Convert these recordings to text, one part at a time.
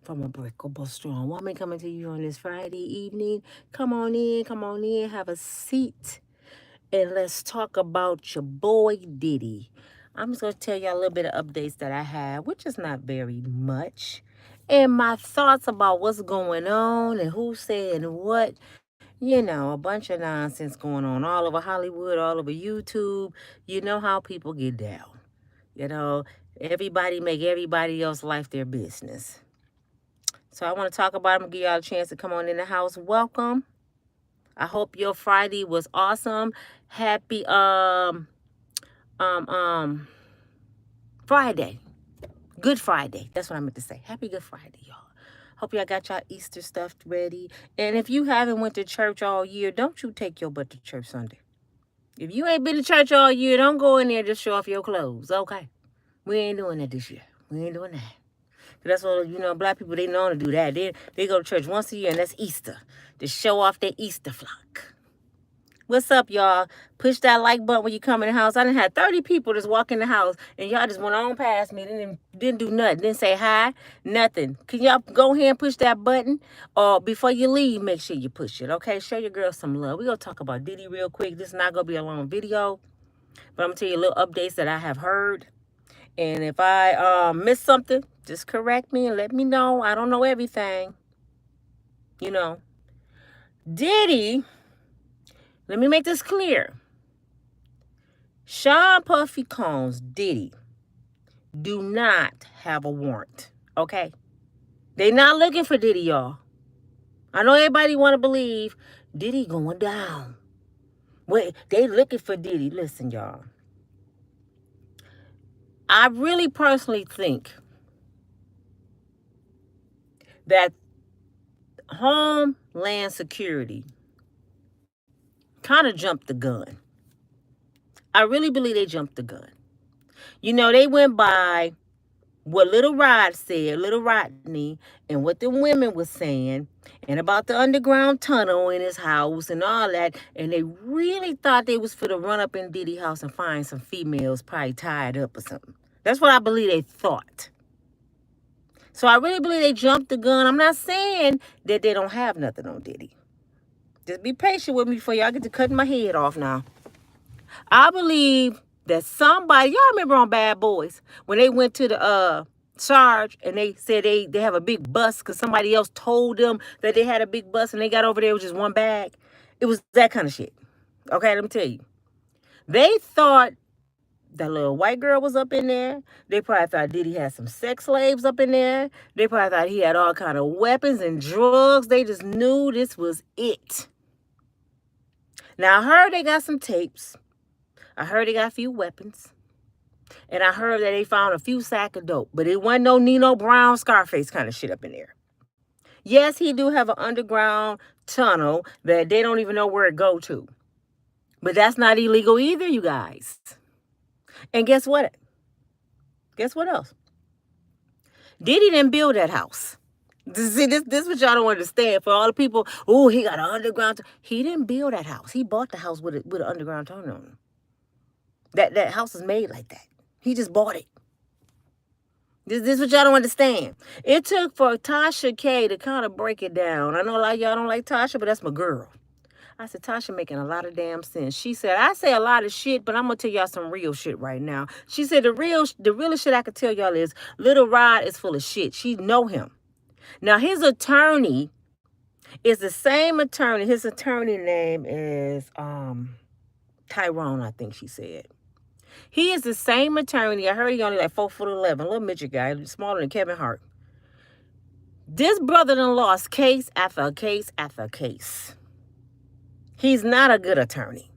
from Unbreakable Strong Woman coming to you on this Friday evening. Come on in, have a seat, and let's talk about your boy Diddy. I'm just going to tell you a little bit of updates that I have, which is not very much, and my thoughts about what's going on and who's saying what. A bunch of nonsense going on all over Hollywood, all over YouTube. You know how people get down. You know, everybody make everybody else's life their business. So I want to talk about them, give y'all a chance to come on in the house. Welcome. I hope your Friday was awesome. Happy um um Friday. Good Friday. That's what I meant to say. Happy Good Friday, y'all. Hope y'all got y'all Easter stuff ready. And if you haven't went to church all year, don't you take your butt to church Sunday. If you ain't been to church all year, don't go in there just show off your clothes. Okay. We ain't doing that this year. We ain't doing that. That's what, black people, they know to do that. They go to church once a year, and that's Easter, to show off their Easter flock. What's up, y'all? Push that like button when you come in the house. I done had 30 people just walk in the house, and y'all just went on past me. Didn't do nothing. Didn't say hi, nothing. Can y'all go ahead and push that button? Or before you leave, make sure you push it, okay? Show your girl some love. We're going to talk about Diddy real quick. This is not going to be a long video, but I'm going to tell you little updates that I have heard. And if I miss something, just correct me and let me know. I don't know everything. Diddy, let me make this clear. Sean Puffy Combs, Diddy, do not have a warrant, okay? They not looking for Diddy, y'all. I know everybody want to believe Diddy going down. Wait, they looking for Diddy. Listen, y'all. I really personally think that Homeland Security kind of jumped the gun. I really believe they jumped the gun. They went by what Little Rodney, and what the women was saying, and about the underground tunnel in his house and all that, and they really thought they was for to run up in Diddy's house and find some females probably tied up or something. That's what I believe they thought. So I really believe they jumped the gun. I'm not saying that they don't have nothing on Diddy. Just be patient with me before y'all get to cutting my head off now. I believe that somebody, y'all remember on Bad Boys, when they went to the charge and they said they have a big bus because somebody else told them that they had a big bus and they got over there with just one bag? It was that kind of shit. Okay, let me tell you. They thought that little white girl was up in there. They probably thought Diddy had some sex slaves up in there. They probably thought he had all kind of weapons and drugs. They just knew this was it. Now, I heard they got some tapes. I heard they got a few weapons. And I heard that they found a few sack of dope. But it wasn't no Nino Brown, Scarface kind of shit up in there. Yes, he do have an underground tunnel that they don't even know where it go to. But that's not illegal either, you guys. And guess what? Guess what else? Diddy didn't build that house. See, this what y'all don't understand. For all the people, oh, he got an underground tunnel. He didn't build that house. He bought the house with an underground tunnel on it. That house is made like that. He just bought it. This what y'all don't understand. It took for Tasha K to kind of break it down. I know a lot of y'all don't like Tasha, but that's my girl. I said, Tasha making a lot of damn sense. She said, I say a lot of shit, but I'm going to tell y'all some real shit right now. She said, the realest shit I could tell y'all is Little Rod is full of shit. She know him. Now, his attorney is the same attorney. His attorney name is Tyrone, I think she said. He is the same attorney. I heard he only like 4'11", little midget guy, smaller than Kevin Hart. This brother done lost case after case after case. He's not a good attorney.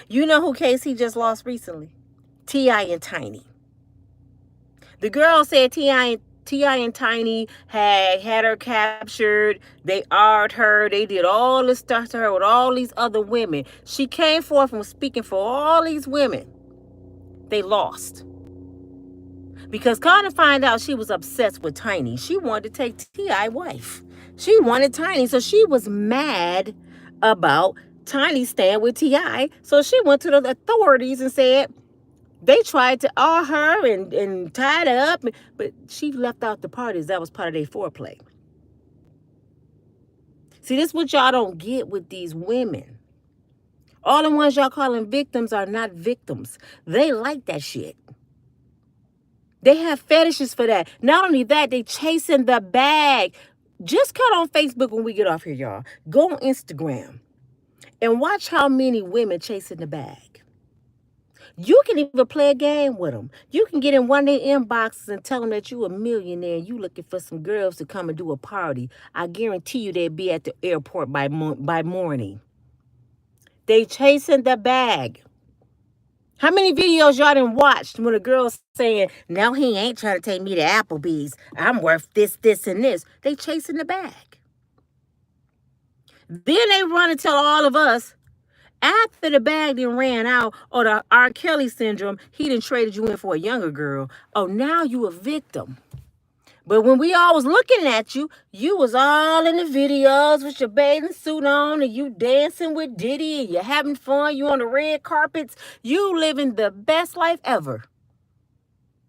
You know who case he just lost recently? T.I. and Tiny. The girl said T.I. and Tiny had her captured. They argued her. They did all this stuff to her with all these other women. She came forth and was speaking for all these women. They lost. Because kind of find out she was obsessed with Tiny. She wanted to take T.I. wife. She wanted Tiny. So she was mad about Tiny staying with T.I. So she went to the authorities and said they tried to her and tied her up. But she left out the parties. That was part of their foreplay. See, this is what y'all don't get with these women. All the ones y'all calling victims are not victims. They like that shit. They have fetishes for that. Not only that, they chasing the bag. Just cut on Facebook when we get off here, y'all. Go on Instagram and watch how many women chasing the bag. You can even play a game with them. You can get in one of their inboxes and tell them that you a millionaire and you looking for some girls to come and do a party. I guarantee you they'll be at the airport by morning. They chasing the bag. How many videos y'all done watched when a girl's saying, no, he ain't trying to take me to Applebee's. I'm worth this, this, and this. They chasing the bag. Then they run and tell all of us, after the bag then ran out, or the R. Kelly syndrome, he done traded you in for a younger girl. Oh, now you a victim. But when we all was looking at you, you was all in the videos with your bathing suit on and you dancing with Diddy and you having fun. You on the red carpets. You living the best life ever.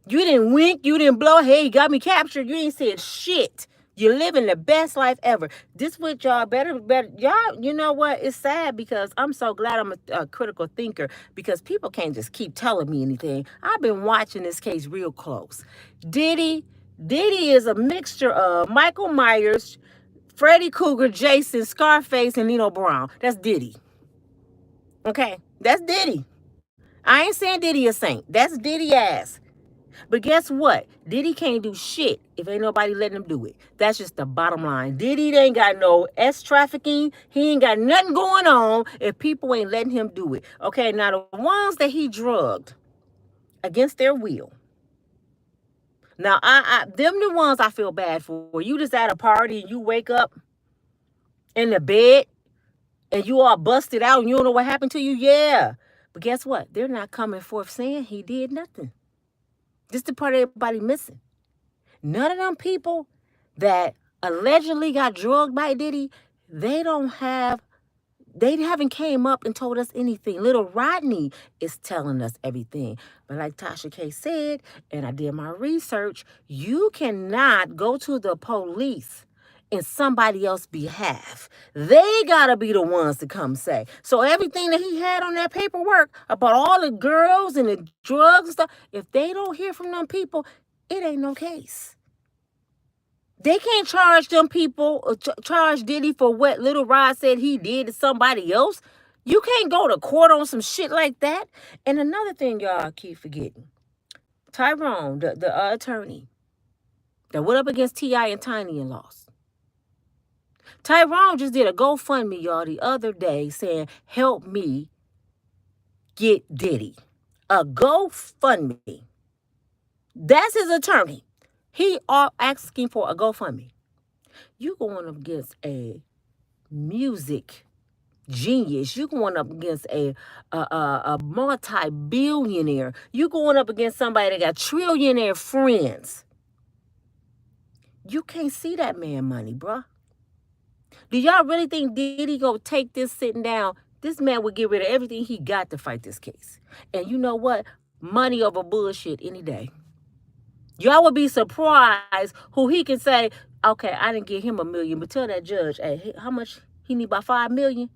You didn't wink. You didn't blow. Hey, you got me captured. You ain't said shit. You're living the best life ever. This what y'all better. Y'all, you know what? It's sad because I'm so glad I'm a critical thinker because people can't just keep telling me anything. I've been watching this case real close. Diddy is a mixture of Michael Myers, Freddy Krueger, Jason, Scarface, and Nino Brown. That's Diddy. Okay? That's Diddy. I ain't saying Diddy a saint. That's Diddy ass. But guess what? Diddy can't do shit if ain't nobody letting him do it. That's just the bottom line. Diddy ain't got no trafficking. He ain't got nothing going on if people ain't letting him do it. Okay, now the ones that he drugged against their will. Now, them the ones I feel bad for. You just at a party and you wake up in the bed and you all busted out and you don't know what happened to you. Yeah. But guess what? They're not coming forth saying he did nothing. This is the part everybody missing. None of them people that allegedly got drugged by Diddy, they haven't came up and told us anything. Little Rodney is telling us everything. But like Tasha K said, and I did my research, you cannot go to the police in somebody else's behalf. They gotta be the ones to come say. So everything that he had on that paperwork about all the girls and the drugs and stuff, if they don't hear from them people, it ain't no case. They can't charge them people, charge Diddy for what Little Rod said he did to somebody else. You can't go to court on some shit like that. And another thing y'all keep forgetting. Tyrone, the attorney that went up against T.I. and Tiny and lost. Tyrone just did a GoFundMe, y'all, the other day saying, help me get Diddy. A GoFundMe. That's his attorney. He are asking for a GoFundMe. You going up against a music genius. You going up against a multi-billionaire. You going up against somebody that got trillionaire friends. You can't see that man money, bruh. Do y'all really think Diddy go take this sitting down? This man would get rid of everything he got to fight this case. And you know what? Money over bullshit any day. Y'all would be surprised who he can say, okay, I didn't give him $1 million, but tell that judge, hey, how much he need about $5 million?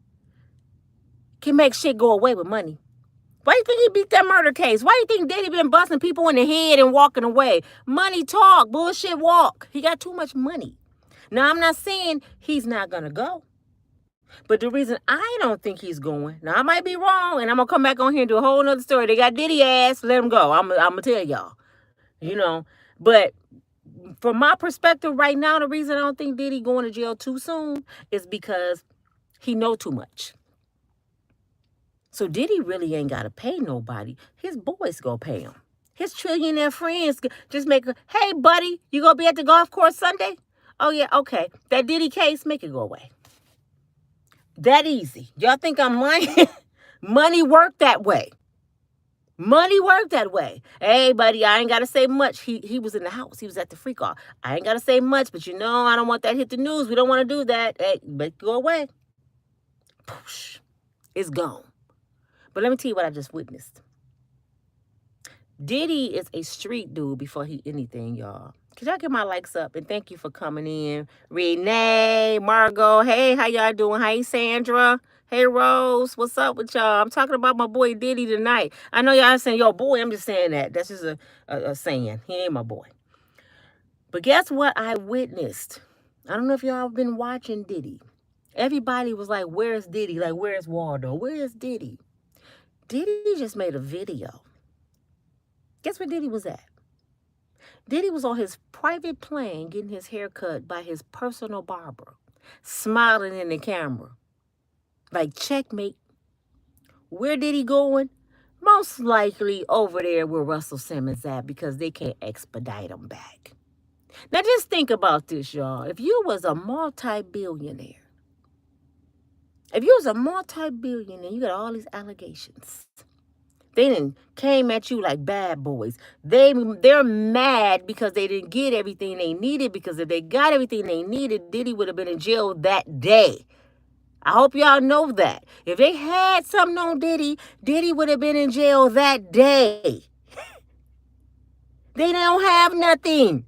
Can make shit go away with money. Why you think he beat that murder case? Why you think Diddy been busting people in the head and walking away? Money talk, bullshit walk. He got too much money. Now, I'm not saying he's not going to go. But the reason I don't think he's going, now I might be wrong, and I'm going to come back on here and do a whole nother story. They got Diddy ass, let him go. I'm going to tell y'all. You know, but from my perspective right now, the reason I don't think Diddy going to jail too soon is because he know too much. So Diddy really ain't got to pay nobody. His boys go pay him. His trillionaire friends just make a, hey, buddy, you going to be at the golf course Sunday? Oh, yeah, okay. That Diddy case, make it go away. That easy. Y'all think I'm lying? Money work that way. Money worked that way. Hey, buddy, I ain't got to say much. He was in the house. He was at the freak off. I ain't got to say much, but you know, I don't want that hit the news. We don't want to do that. Hey, but go away. Poosh. It's gone. But let me tell you what I just witnessed. Diddy is a street dude before he anything, y'all. Could y'all get my likes up? And thank you for coming in. Renee, Margot, hey, how y'all doing? Hey, Sandra. Hey, Rose, what's up with y'all? I'm talking about my boy Diddy tonight. I know y'all saying, yo, boy, I'm just saying that. That's just a saying. He ain't my boy. But guess what I witnessed? I don't know if y'all have been watching Diddy. Everybody was like, where's Diddy? Like, where's Waldo? Where's Diddy? Diddy just made a video. Guess where Diddy was at? Diddy was on his private plane getting his hair cut by his personal barber, smiling in the camera. Like, checkmate. Where did he going? Most likely over there where Russell Simmons at, because they can't expedite him back. Now just think about this, y'all. If you was a multi-billionaire, you got all these allegations. They done came at you like bad boys. They're mad because they didn't get everything they needed, because if they got everything they needed, Diddy would have been in jail that day. I hope y'all know that. If they had something on Diddy, Diddy would have been in jail that day. They don't have nothing.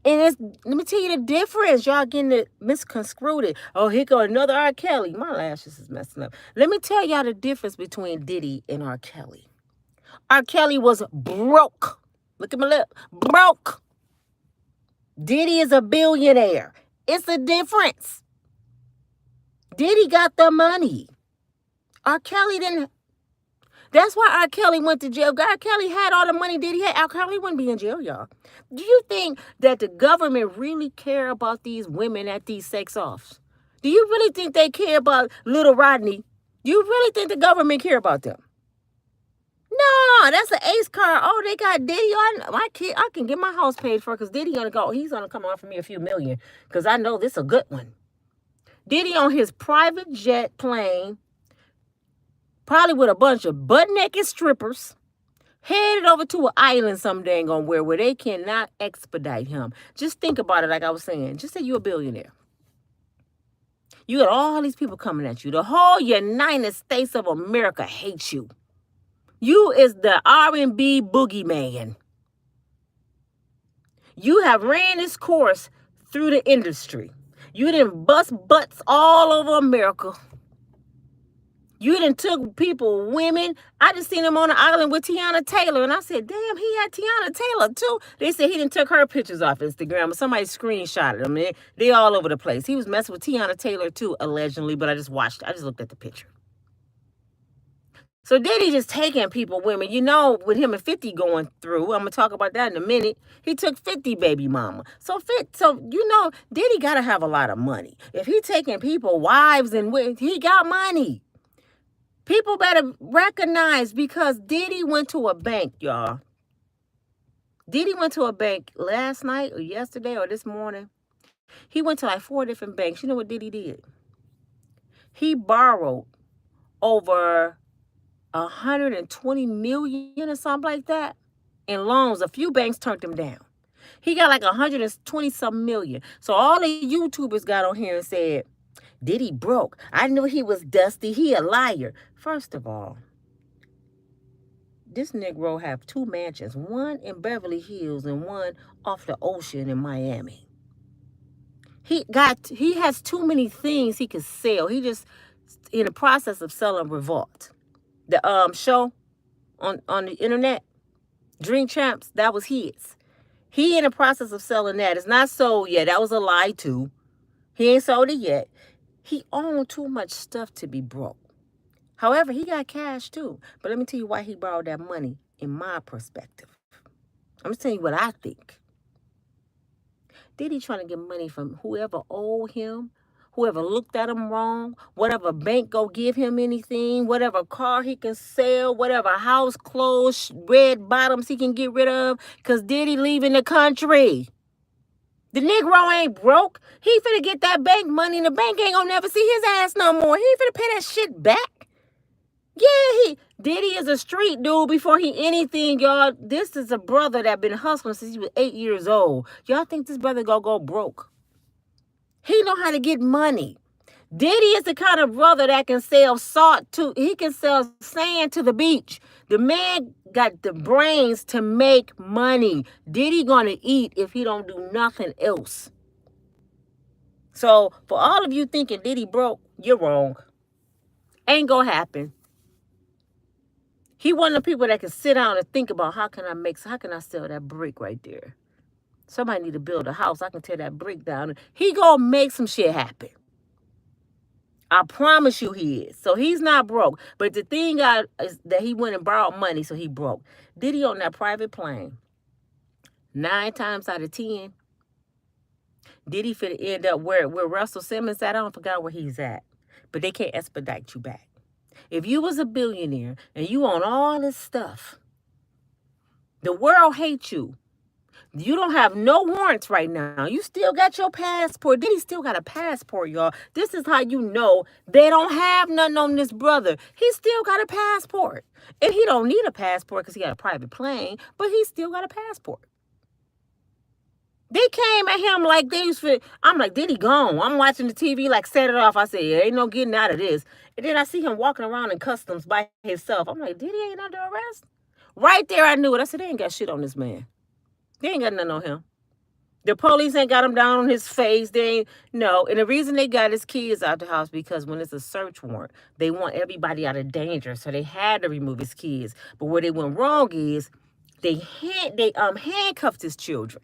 And let me tell you the difference. Y'all getting it misconstrued. Oh, here go another R. Kelly. My lashes is messing up. Let me tell y'all the difference between Diddy and R. Kelly. R. Kelly was broke. Look at my lip. Broke. Diddy is a billionaire. It's a difference. Diddy got the money. R. Kelly didn't. That's why R. Kelly went to jail. R. Kelly had all the money Diddy had. R. Kelly wouldn't be in jail, y'all. Do you think that the government really care about these women at these sex offs? Do you really think they care about little Rodney? Do you really think the government care about them? No, that's an ace card. Oh, they got Diddy on my kid. I can get my house paid for, because Diddy gonna go. He's gonna come on for me a few million, because I know this is a good one. Diddy on his private jet plane, probably with a bunch of butt-naked strippers, headed over to an island some dang on where they cannot expedite him. Just think about it, like I was saying. Just say you're a billionaire. You got all these people coming at you. The whole United States of America hates you. You is the R&B boogeyman. You have ran this course through the industry. You done bust butts all over America. You done took people, women. I just seen him on the island with Tiana Taylor, and I said, damn, he had Tiana Taylor too. They said he done took her pictures off Instagram, but somebody screenshotted them. They all over the place. He was messing with Tiana Taylor too, allegedly, but I just looked at the picture. So Diddy just taking people, women. You know, with him and 50 going through, I'm going to talk about that in a minute, he took 50 baby mama. So you know, Diddy got to have a lot of money. If he taking people, wives, and he got money. People better recognize, because Diddy went to a bank, y'all. Diddy went to a bank last night or yesterday or this morning. He went to like 4 different banks. You know what Diddy did? He borrowed over 120 million or something like that in loans. A few banks turned him down. He got like 120 something million. So all the YouTubers got on here and said, Diddy broke. I knew he was dusty. He a liar. First of all, this Negro have 2 mansions, one in Beverly Hills and one off the ocean in Miami. He has too many things he could sell. He just in the process of selling Revolt. The show on the internet, Dream Champs, that was his. He in the process of selling that. It's not sold yet. That was a lie too. He ain't sold it yet. He owned too much stuff to be broke. However, he got cash too. But let me tell you why he borrowed that money in my perspective. I'm just telling you what I think. Diddy trying to get money from whoever owed him, whoever looked at him wrong, whatever bank go give him anything, whatever car he can sell, whatever house, clothes, red bottoms he can get rid of, because Diddy leaving the country. The Negro ain't broke. He finna get that bank money, and the bank ain't gonna never see his ass no more. He ain't finna pay that shit back. Yeah, Diddy is a street dude before he anything, y'all. This is a brother that been hustling since he was 8 years old. Y'all think this brother gonna go broke? He know how to get money. Diddy is the kind of brother that can sell salt to, he can sell sand to the beach. The man got the brains to make money. Diddy gonna eat if he don't do nothing else. So for all of you thinking Diddy broke, you're wrong. Ain't gonna happen. He one of the people that can sit down and think about how can I sell that brick right there? Somebody need to build a house. I can tear that brick down. He gonna make some shit happen. I promise you he is. So he's not broke. But the thing is that he went and borrowed money, so he broke. Diddy on that private plane, 9 times out of 10, Diddy finna end up where Russell Simmons at. I don't forget where he's at. But they can't expedite you back. If you was a billionaire and you own all this stuff, the world hates you. You don't have no warrants right now. You still got your passport. Diddy still got a passport, y'all. This is how you know they don't have nothing on this brother. He still got a passport. And he don't need a passport because he got a private plane, but he still got a passport. They came at him like they used to. I'm like, Diddy gone. I'm watching the TV like set it off. I said, ain't no getting out of this. And then I see him walking around in customs by himself. I'm like, Diddy ain't under arrest? Right there, I knew it. I said, they ain't got shit on this man. They ain't got nothing on him. The police ain't got him down on his face. They ain't, no. And the reason they got his kids out the house because when it's a search warrant, they want everybody out of danger. So they had to remove his kids. But where they went wrong is they handcuffed his children.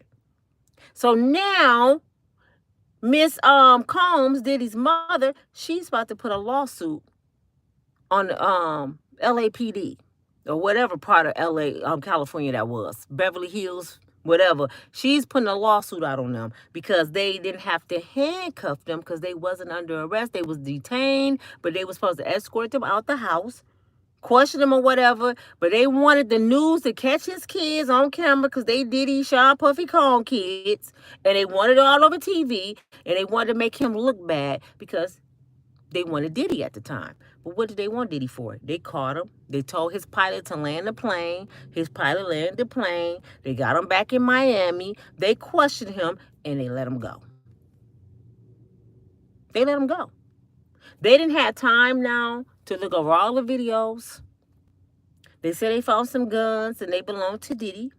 So now Miss Combs, Diddy's mother, she's about to put a lawsuit on LAPD or whatever part of LA, California that was, Beverly Hills, whatever. She's putting a lawsuit out on them because they didn't have to handcuff them because they wasn't under arrest. They was detained, but they was supposed to escort them out the house, question them or whatever. But they wanted the news to catch his kids on camera because they Diddy, Sean, Puffy, Kong kids, and they wanted it all over TV, and they wanted to make him look bad because they wanted Diddy at the time. But what did they want Diddy for? They caught him. They told his pilot to land the plane. His pilot landed the plane. They got him back in Miami. They questioned him, and they let him go. They let him go. They didn't have time now to look over all the videos. They said they found some guns, and they belonged to Diddy.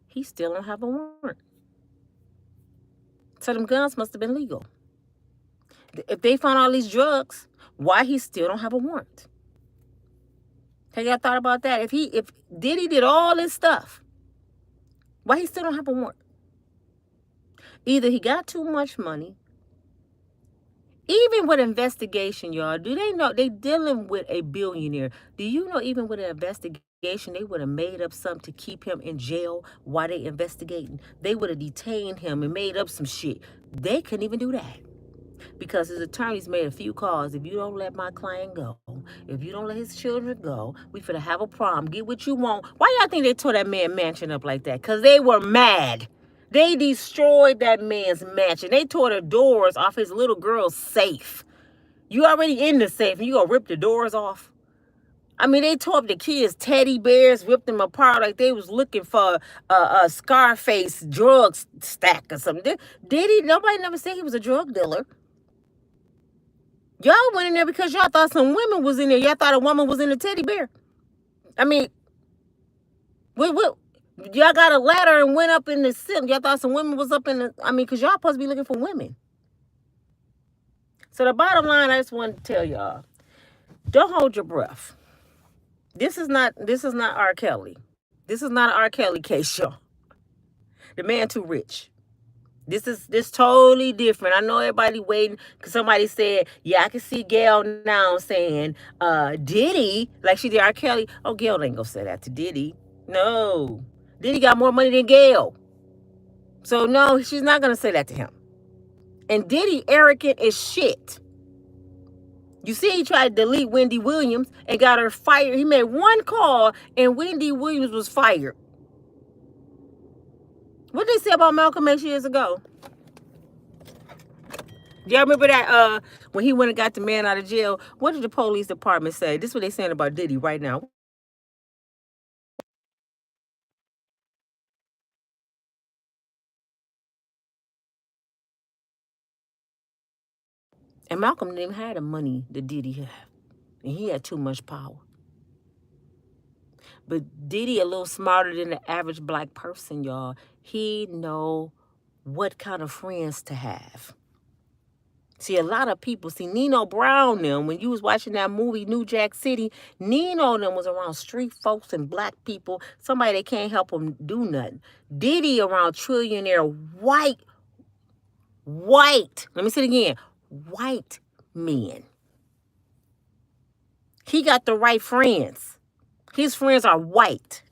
He still don't have a warrant. So them guns must have been legal. If they found all these drugs, why he still don't have a warrant? Have y'all thought about that? If Diddy did all this stuff, why he still don't have a warrant? Either he got too much money. Even with investigation, y'all, do they know they dealing with a billionaire? Do you know even with an investigation, they would have made up something to keep him in jail while they investigating? They would have detained him and made up some shit. They couldn't even do that. Because his attorneys made a few calls. If you don't let my client go, if you don't let his children go, we finna have a problem. Get what you want. Why y'all think they tore that man mansion up like that? Because they were mad. They destroyed that man's mansion. They tore the doors off his little girl's safe. You already in the safe and you gonna rip the doors off? I mean, they tore up the kids' teddy bears, ripped them apart like they was looking for a Scarface drug stack or something. Did he? Nobody never said he was a drug dealer. Y'all went in there because y'all thought some women was in there. Y'all thought a woman was in the teddy bear. I mean, y'all got a ladder and went up in the ceiling. Y'all thought some women was up in the, I mean, because y'all supposed to be looking for women. So the bottom line, I just want to tell y'all, don't hold your breath. This is not R. Kelly. This is not an R. Kelly case, y'all. The man too rich. This totally different. I know everybody waiting because somebody said, yeah, I can see Gail now saying, Diddy, like she did R. Kelly. Oh, Gail ain't gonna say that to Diddy. No. Diddy got more money than Gail. So no, she's not gonna say that to him. And Diddy arrogant as shit. You see, he tried to delete Wendy Williams and got her fired. He made one call and Wendy Williams was fired. What did they say about Malcolm X years ago? Y'all remember that when he went and got the man out of jail? What did the police department say? This is what they saying about Diddy right now. And Malcolm didn't even have the money that Diddy had. And he had too much power. But Diddy a little smarter than the average black person, y'all. He know what kind of friends to have. See, a lot of people, see, Nino Brown them, when you was watching that movie, New Jack City, Nino them was around street folks and black people, somebody that can't help them do nothing. Diddy around trillionaire white, let me say it again, white men. He got the right friends. His friends are white.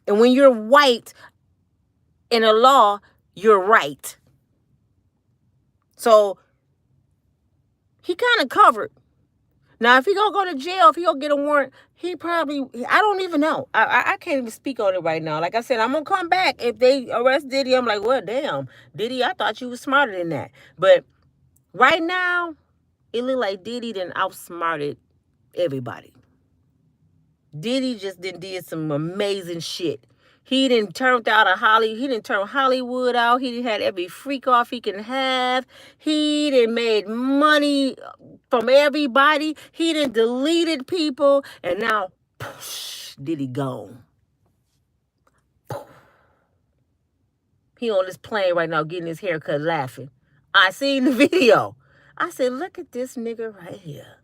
And when you're white in a law, you're right. So he kind of covered. Now, if he gonna go to jail, if he gonna get a warrant, he probably, I don't even know. I can't even speak on it right now. Like I said, I'm gonna come back. If they arrest Diddy, I'm like, well, damn, Diddy, I thought you was smarter than that. But right now, it look like Diddy done outsmarted everybody. Diddy just did some amazing shit. He didn't turn Hollywood out. He didn't had every freak off he can have. He didn't made money from everybody. He didn't deleted people. And now, poosh, Diddy gone. He on this plane right now getting his haircut laughing. I seen the video. I said, look at this nigga right here.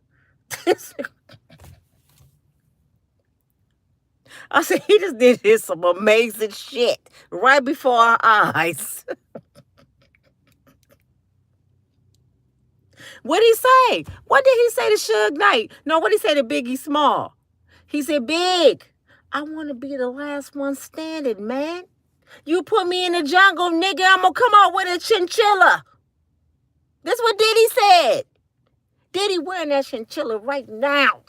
I said, he just did some amazing shit right before our eyes. What did he say? What did he say to Suge Knight? No, what did he say to Biggie Small? He said, Big, I want to be the last one standing, man. You put me in the jungle, nigga, I'm going to come out with a chinchilla. That's what Diddy said. Diddy wearing that chinchilla right now.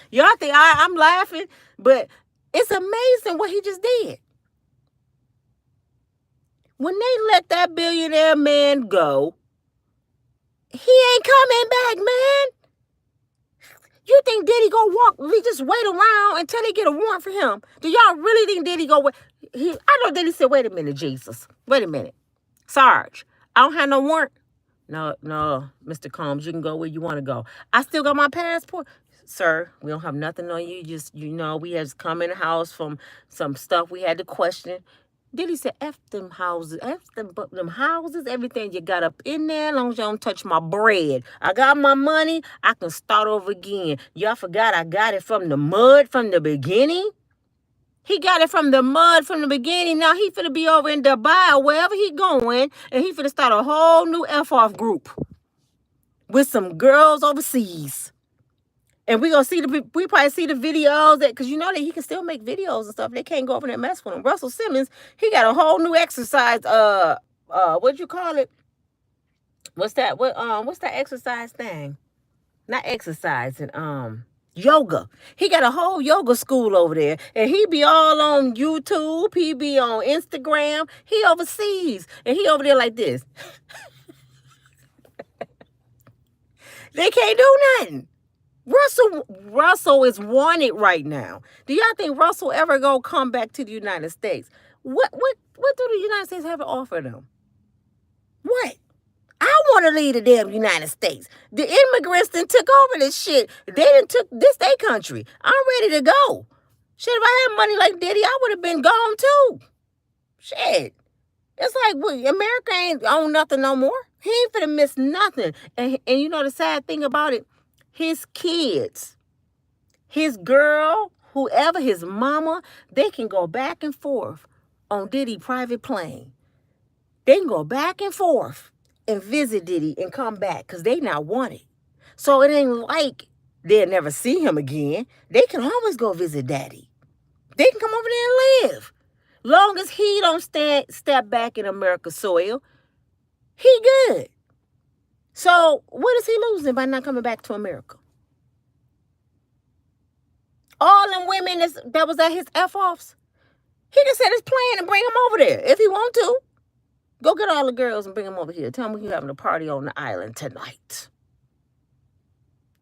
Y'all think I'm laughing, but it's amazing what he just did. When they let that billionaire man go, he ain't coming back, man. You think Diddy go walk, we just wait around until they get a warrant for him? Do y'all really think Diddy go wait? I know Diddy said, wait a minute, Jesus. Wait a minute. Sarge, I don't have no warrant. No, Mr. Combs, you can go where you want to go. I still got my passport. Sir, we don't have nothing on you. Just, we had come in the house from some stuff we had to question. Diddy said, F them houses, them houses, everything you got up in there, as long as you don't touch my bread. I got my money, I can start over again. Y'all forgot I got it from the mud from the beginning? He got it from the mud from the beginning. Now he finna be over in Dubai or wherever he going, and he finna start a whole new F-off group with some girls overseas. And we probably see the videos because you know that he can still make videos and stuff. They can't go over there and mess with him. Russell Simmons, he got a whole new exercise. What'd you call it? What's that? What's that exercise thing? Not exercising. Yoga. He got a whole yoga school over there, and he be all on YouTube. He be on Instagram. He overseas, and he over there like this. They can't do nothing. Russell is wanted right now. Do y'all think Russell ever gonna come back to the United States? What do the United States have to offer them? What? I want to leave the damn United States. The immigrants then took over this shit. They done took this their country. I'm ready to go. Shit, if I had money like Diddy, I would have been gone too. Shit. It's like, well, America ain't own nothing no more. He ain't finna miss nothing. And you know the sad thing about it? His kids, his girl, whoever, his mama, they can go back and forth on Diddy private plane. They can go back and forth and visit Diddy and come back because they not wanted. So it ain't like they'll never see him again. They can always go visit Daddy. They can come over there and live. Long as he don't step back in America's soil, he good. So what is he losing by not coming back to America? All them women that was at his F-offs, he can set his plane and bring them over there if he want to. Go get all the girls and bring them over here. Tell them you're having a party on the island tonight.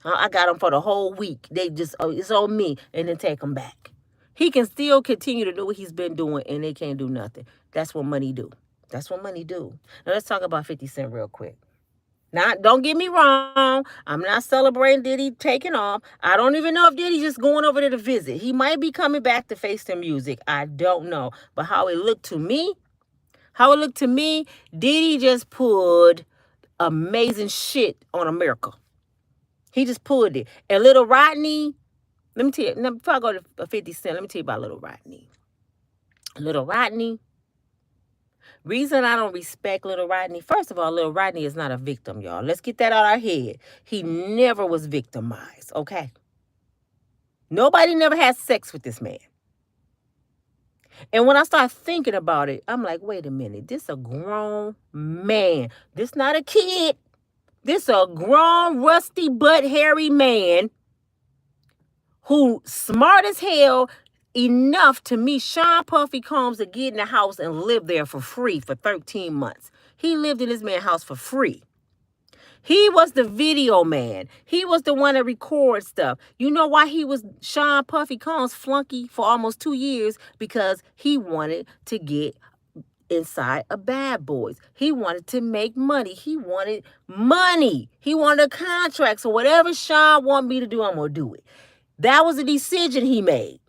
I got them for the whole week. They just, it's on me, and then take them back. He can still continue to do what he's been doing, and they can't do nothing. That's what money do. That's what money do. Now let's talk about 50 Cent real quick. Now, don't get me wrong. I'm not celebrating Diddy taking off. I don't even know if Diddy's just going over there to visit. He might be coming back to face the music. I don't know. But how it looked to me, Diddy just pulled amazing shit on America. He just pulled it. And little Rodney, let me tell you, before I go to 50 Cent, let me tell you about little Rodney. Little Rodney, reason I don't respect little Rodney, first of all, little Rodney is not a victim, y'all. Let's get that out of our head. He never was victimized, okay? Nobody never had sex with this man. And when I start thinking about it, I'm like, wait a minute, this a grown man. This not a kid. This a grown, rusty butt, hairy man who smart as hell enough to meet Sean Puffy Combs to get in the house and live there for free for 13 months. He lived in this man's house for free. He was the video man. He was the one that records stuff. You know why he was Sean Puffy Combs' flunky for almost 2 years? Because he wanted to get inside of Bad Boys. He wanted to make money. He wanted money. He wanted a contract. So whatever Sean want me to do, I'm going to do it. That was a decision he made.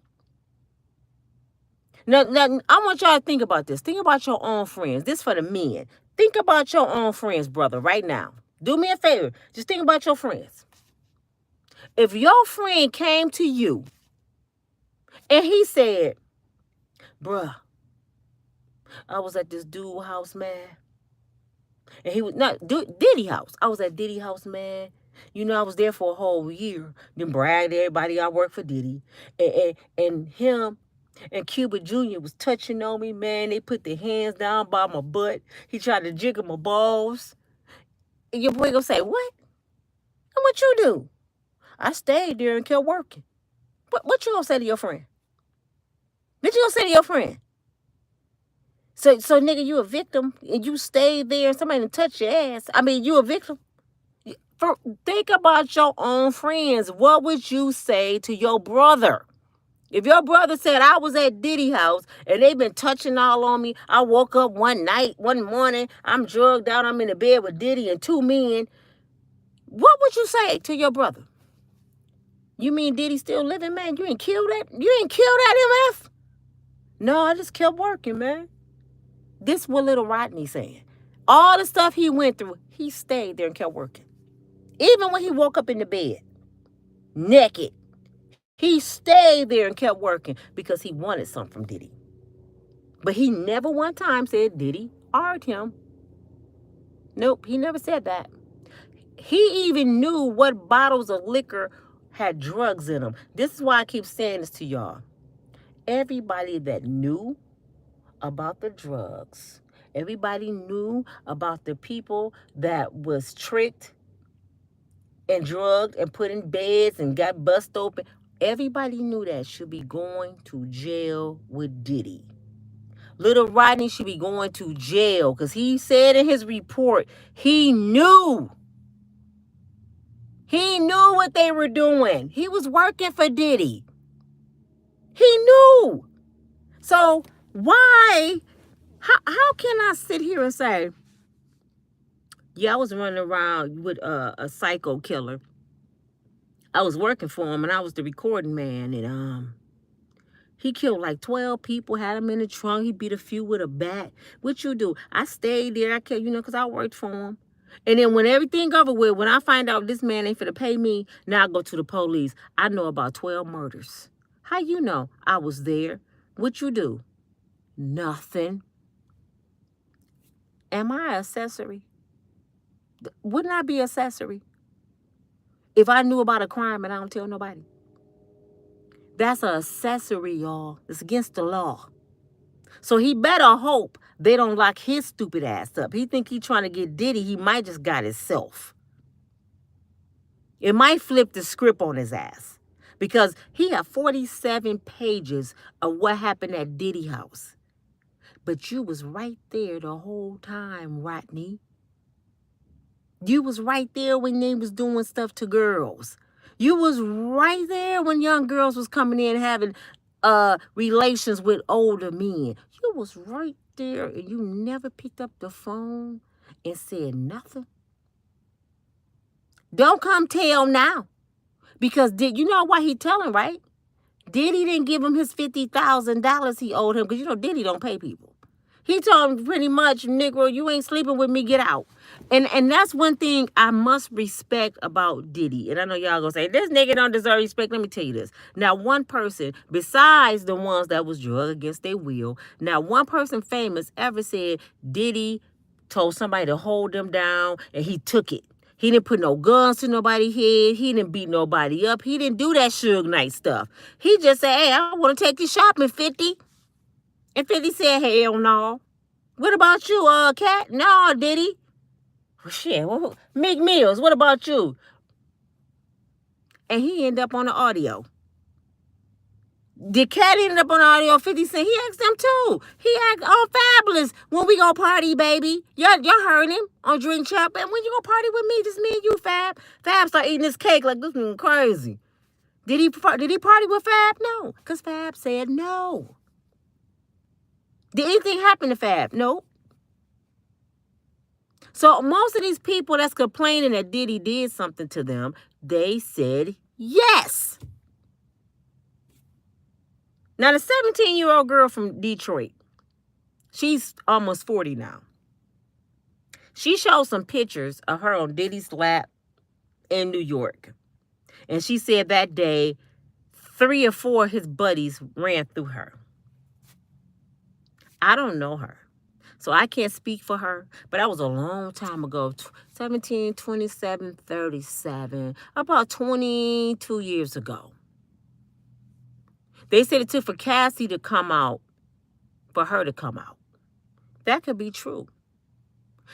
Now, I want y'all to think about this. Think about your own friends. This for the men. Think about your own friends, brother, right now. Do me a favor. Just think about your friends. If your friend came to you and he said, bruh, I was at this dude house, man. And he was not Diddy house. I was at Diddy house, man. You know, I was there for a whole year. Then bragged to everybody I worked for Diddy. And him and Cuba Jr. was touching on me, man. They put their hands down by my butt. He tried to jiggle my balls. And your boy gonna say, what? And what you do? I stayed there and kept working. What you gonna say to your friend? What you gonna say to your friend? So nigga, you a victim and you stayed there and somebody touched your ass. I mean, you a victim. Think about your own friends. What would you say to your brother? If your brother said, I was at Diddy house and they've been touching all on me, I woke up one morning, I'm drugged out, I'm in the bed with Diddy and 2 men, what would you say to your brother? You mean Diddy still living, man? You ain't killed that? You ain't killed that MF? No, I just kept working, man. This what little Rodney saying. All the stuff he went through, he stayed there and kept working. Even when he woke up in the bed, naked, he stayed there and kept working because he wanted something from Diddy. But he never one time said Diddy argued him. Nope, he never said that. He even knew what bottles of liquor had drugs in them. This is why I keep saying this to y'all. Everybody that knew about the drugs, everybody knew about the people that was tricked and drugged and put in beds and got bust open. Everybody knew that should be going to jail with Diddy. Little Rodney should be going to jail because he said in his report, he knew. He knew what they were doing. He was working for Diddy. He knew. So why, how can I sit here and say, yeah, I was running around with a psycho killer. I was working for him and I was the recording man and he killed like 12 people, had them in the trunk. He beat a few with a bat. What you do? I stayed there. I kept, because I worked for him. And then when everything over with, when I find out this man ain't finna pay me, now I go to the police. I know about 12 murders. How you know? I was there. What you do? Nothing. Am I accessory? Wouldn't I be accessory if I knew about a crime and I don't tell nobody? That's an accessory, y'all. It's against the law. So he better hope they don't lock his stupid ass up. He think he trying to get Diddy. He might just got himself. It might flip the script on his ass. Because he had 47 pages of what happened at Diddy house. But you was right there the whole time, Rodney. You was right there when they was doing stuff to girls. You was right there when young girls was coming in having relations with older men. You was right there and you never picked up the phone and said nothing? Don't come tell now. Because you know why he telling, right? Diddy didn't give him his $50,000 he owed him, because you know Diddy don't pay people. He told him pretty much, Negro, you ain't sleeping with me, get out. And that's one thing I must respect about Diddy. And I know y'all gonna say, this nigga don't deserve respect. Let me tell you this. Now, one person, besides the ones that was drugged against their will, now one person famous ever said Diddy told somebody to hold them down and he took it. He didn't put no guns to nobody's head. He didn't beat nobody up. He didn't do that Suge Knight stuff. He just said, hey, I want to take you shopping, 50. And 50 said, hell no. What about you, Cat? No, Diddy. Well, shit, Meek Mills, what about you? And he ended up on the audio. Did Cat end up on the audio? 50 Cent, he asked them too. He asked, Fabulous, when we go party, baby. Y'all heard him on Drink Champ. And when you go party with me, just me and you, Fab. Fab started eating this cake like this is crazy. Did he party with Fab? No, because Fab said no. Did anything happen to Fab? Nope. So most of these people that's complaining that Diddy did something to them, they said yes. Now, the 17-year-old girl from Detroit, she's almost 40 now. She showed some pictures of her on Diddy's lap in New York. And she said that day, 3 or 4 of his buddies ran through her. I don't know her, so I can't speak for her, but that was a long time ago, 17, 27, 37, about 22 years ago. They said it took for Cassie to come out, for her to come out. That could be true.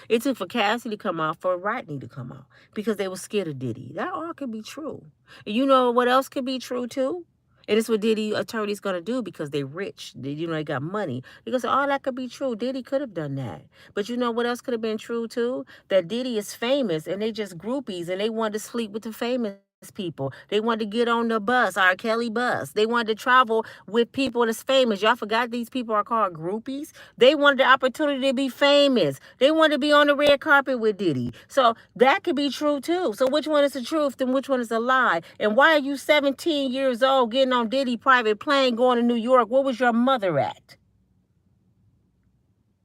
It took for Cassie to come out, for Rodney to come out, because they were scared of Diddy. That all could be true. And you know what else could be true too? And it's what Diddy attorney's going to do because they're rich. They got money. They're going to say, oh, that could be true. Diddy could have done that. But you know what else could have been true, too? That Diddy is famous, and they just groupies, and they wanted to sleep with the famous people. They wanted to get on the bus, R. Kelly bus. They wanted to travel with people that's famous. Y'all forgot these people are called groupies? They wanted the opportunity to be famous. They wanted to be on the red carpet with Diddy. So that could be true too. So which one is the truth and which one is a lie? And why are you 17 years old getting on Diddy private plane going to New York? Where was your mother at?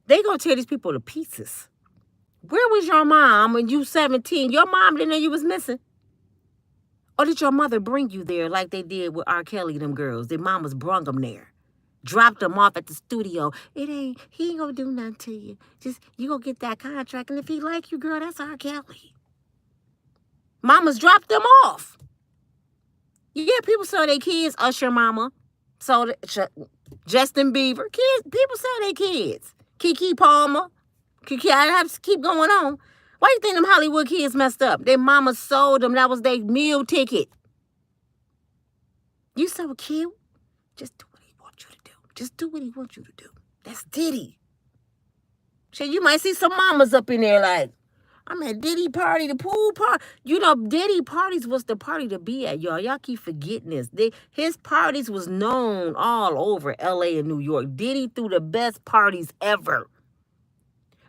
They gonna tear these people to pieces. Where was your mom when you 17? Your mom didn't know you was missing. Or did your mother bring you there like they did with R. Kelly and them girls? Their mamas brung them there. Dropped them off at the studio. He ain't gonna do nothing to you. Just, you gonna get that contract. And if he like you, girl, that's R. Kelly. Mamas dropped them off. Yeah, people sell their kids. Usher mama. So Justin Bieber. Kids, people sell their kids. Keke Palmer. I have to keep going on. Why you think them Hollywood kids messed up? Their mama sold them. That was their meal ticket. You so cute. Just do what he wants you to do. Just do what he wants you to do. That's Diddy. Shit, you might see some mamas up in there like, I'm at Diddy party, the pool party. You know, Diddy parties was the party to be at, y'all. Y'all keep forgetting this. His parties was known all over L.A. and New York. Diddy threw the best parties ever.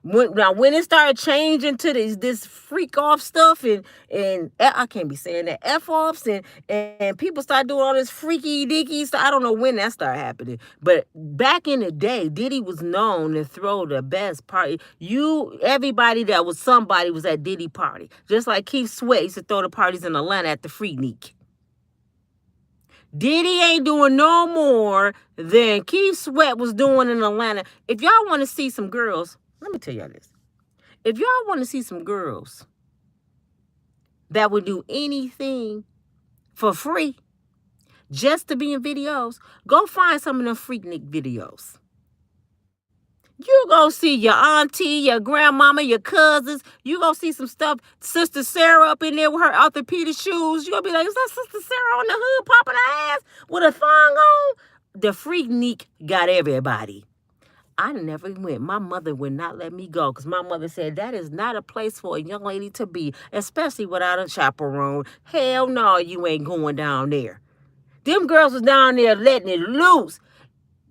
When it started changing to this freak off stuff and I can't be saying that, F-offs and people started doing all this freaky dicky stuff. I don't know when that started happening. But back in the day, Diddy was known to throw the best party. Everybody that was somebody was at Diddy party. Just like Keith Sweat used to throw the parties in Atlanta at the Freaknik. Diddy ain't doing no more than Keith Sweat was doing in Atlanta. If y'all want to see some girls, let me tell y'all this. If y'all want to see some girls that would do anything for free just to be in videos, go find some of them Freaknik videos. You gonna see your auntie, your grandmama, your cousins. You gonna see some stuff. Sister Sarah up in there with her orthopedic shoes. You gonna be like, is that Sister Sarah on the hood popping her ass with a thong on? The Freaknik got everybody. I never went. My mother would not let me go because my mother said that is not a place for a young lady to be, especially without a chaperone. Hell no, you ain't going down there. Them girls was down there letting it loose.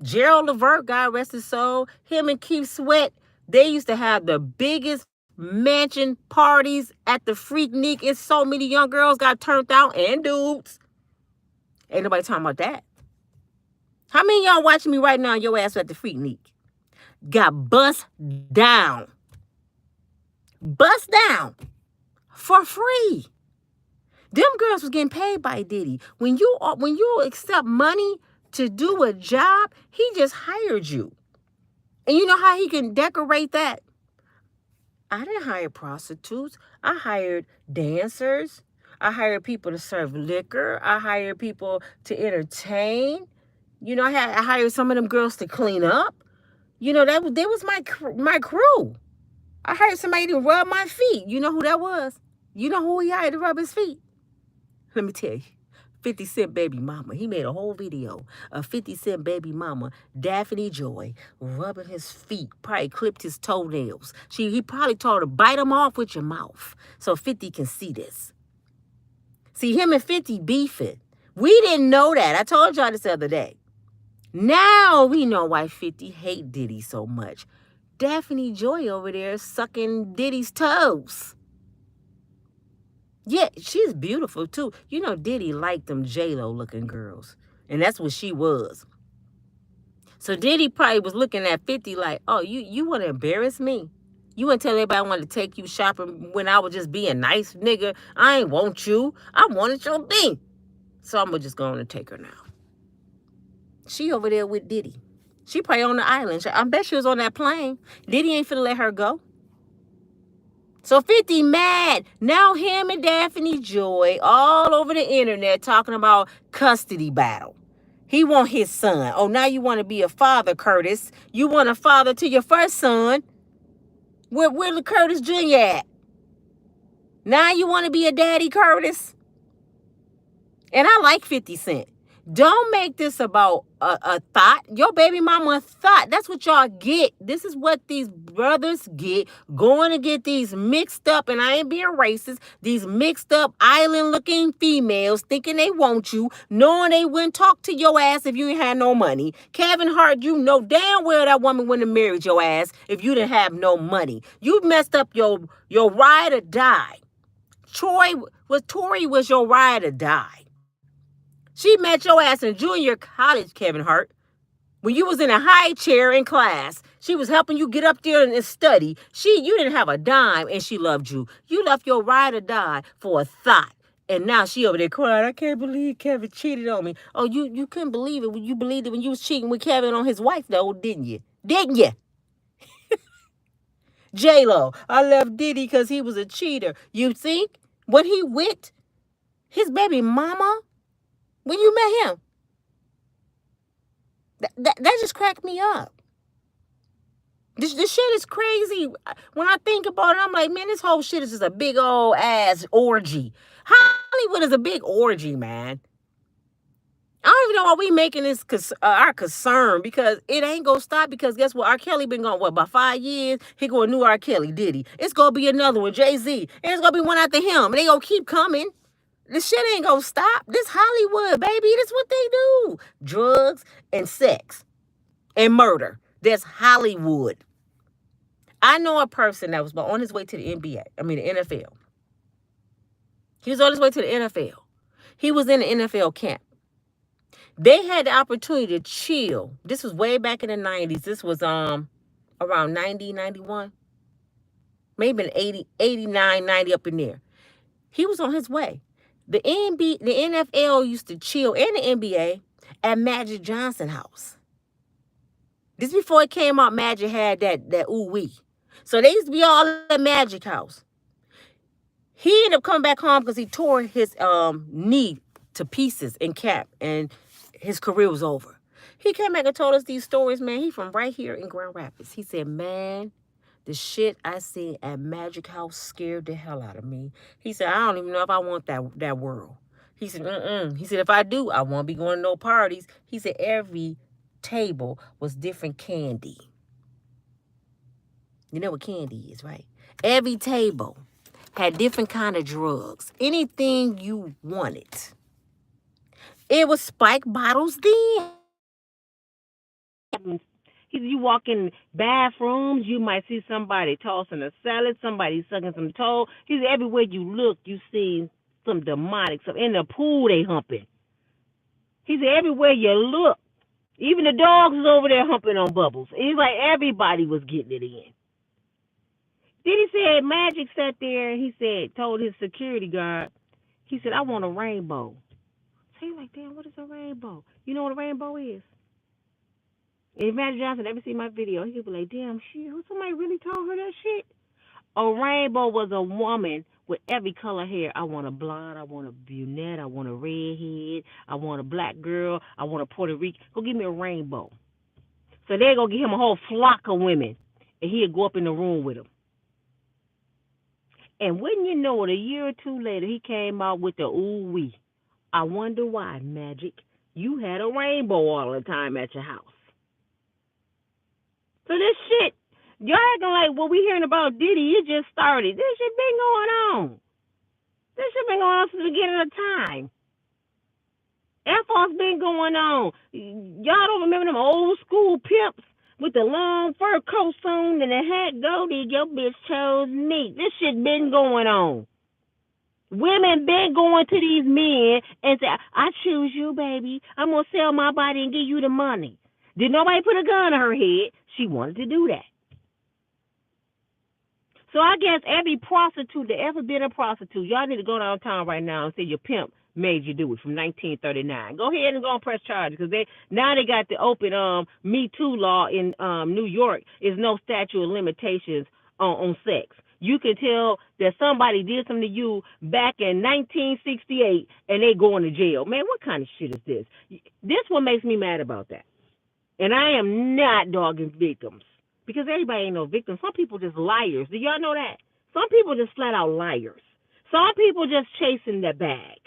Gerald Levert, God rest his soul, him and Keith Sweat, they used to have the biggest mansion parties at the Freaknik. It's so many young girls got turned out and dudes. Ain't nobody talking about that. How many of y'all watching me right now? Your ass at the Freaknik got bust down. Bust down for free. Them girls was getting paid by Diddy. When you accept money to do a job, he just hired you. And you know how he can decorate that? I didn't hire prostitutes. I hired dancers. I hired people to serve liquor. I hired people to entertain. You know, I hired some of them girls to clean up. You know, that was my crew. I hired somebody to rub my feet. You know who that was? You know who he hired to rub his feet? Let me tell you. 50 Cent baby mama. He made a whole video of 50 Cent baby mama, Daphne Joy, rubbing his feet. Probably clipped his toenails. He probably told her to bite them off with your mouth so 50 can see this. See, him and 50 beefing. We didn't know that. I told y'all this the other day. Now we know why 50 hate Diddy so much. Daphne Joy over there sucking Diddy's toes. Yeah, she's beautiful too. You know, Diddy liked them J-Lo looking girls. And that's what she was. So Diddy probably was looking at 50 like, oh, you want to embarrass me? You want to tell everybody I wanted to take you shopping when I was just being nice, nigga? I ain't want you. I wanted your thing. So I'm just going to take her now. She over there with Diddy. She probably on the island. I bet she was on that plane. Diddy ain't finna let her go. So 50 mad. Now him and Daphne Joy all over the internet talking about custody battle. He want his son. Oh, now you want to be a father, Curtis. You want a father to your first son. Where the Curtis Jr. at? Now you want to be a daddy, Curtis? And I like 50 Cent. Don't make this about a thought. Your baby mama a thought. That's what y'all get. This is what these brothers get. Going to get these mixed up, and I ain't being racist, these mixed up island-looking females thinking they want you, knowing they wouldn't talk to your ass if you ain't had no money. Kevin Hart, you know damn well that woman wouldn't have married your ass if you didn't have no money. You messed up your ride or die. Tory was your ride or die. She met your ass in junior college, Kevin Hart. When you was in a high chair in class, she was helping you get up there and study. You didn't have a dime, and she loved you. You left your ride or die for a thought. And now she over there crying, I can't believe Kevin cheated on me. Oh, you couldn't believe it when you believed it when you was cheating with Kevin on his wife, though, didn't you? Didn't you? J-Lo, I left Diddy because he was a cheater. You think? When he with his baby mama? When you met him, that just cracked me up. This shit is crazy. When I think about it, I'm like, man, this whole shit is just a big old ass orgy. Hollywood is a big orgy, man. I don't even know why we making this our concern, because it ain't gonna stop. Because guess what? R. Kelly been going, what, about 5 years? He going new R. Kelly, Diddy. It's gonna be another one, Jay-Z. And it's gonna be one after him. And they gonna keep coming. This shit ain't gonna stop. This Hollywood, baby. That's what they do. Drugs and sex and murder. That's Hollywood. I know a person that was on his way to the the NFL. He was on his way to the NFL. He was in the NFL camp. They had the opportunity to chill. This was way back in the 90s. This was around 90, 91. Maybe in 80, 89, 90 up in there. He was on his way. The NFL used to chill, and the NBA, at Magic Johnson's house. This before it came out, Magic had that ooh-wee. So they used to be all at Magic house. He ended up coming back home because he tore his knee to pieces in camp, and his career was over. He came back and told us these stories, man. He from right here in Grand Rapids. He said, man, the shit I seen at Magic House scared the hell out of me. He said, I don't even know if I want that world. He said, He said, if I do, I won't be going to no parties. He said, every table was different candy. You know what candy is, right? Every table had different kind of drugs. Anything you wanted. It was spike bottles then. You walk in bathrooms, you might see somebody tossing a salad, somebody sucking some toe. He's everywhere you look, you see some demonic stuff. In the pool, they humping. He's everywhere you look. Even the dogs is over there humping on bubbles. He's like everybody was getting it in. Then he said Magic sat there and he said, told his security guard, he said, I want a rainbow. So he's like, damn, what is a rainbow? You know what a rainbow is? And if Magic Johnson ever see my video, he could be like, damn, shit, somebody really told her that shit? A rainbow was a woman with every color hair. I want a blonde, I want a brunette, I want a redhead, I want a black girl, I want a Puerto Rican. Go give me a rainbow. So they're going to give him a whole flock of women, and he'll go up in the room with them. And wouldn't you know it, a year or two later, he came out with the ooh-wee. I wonder why, Magic. You had a rainbow all the time at your house. So this shit, y'all acting like what we hearing about Diddy, it just started. This shit been going on. This shit been going on since the beginning of time. F-O's been going on. Y'all don't remember them old school pimps with the long fur coats on and the hat goatee? Your bitch chose me. This shit been going on. Women been going to these men and say, I choose you, baby. I'm going to sell my body and give you the money. Did nobody put a gun in her head? She wanted to do that. So I guess every prostitute that ever been a prostitute, y'all need to go downtown right now and say your pimp made you do it from 1939. Go ahead and go and press charges because they got the open Me Too law in New York. Is no statute of limitations on sex. You can tell that somebody did something to you back in 1968 and they going to jail. Man, what kind of shit is this? This what makes me mad about that. And I am not dogging victims because everybody ain't no victim. Some people just liars. Do y'all know that? Some people just flat out liars. Some people just chasing the bag.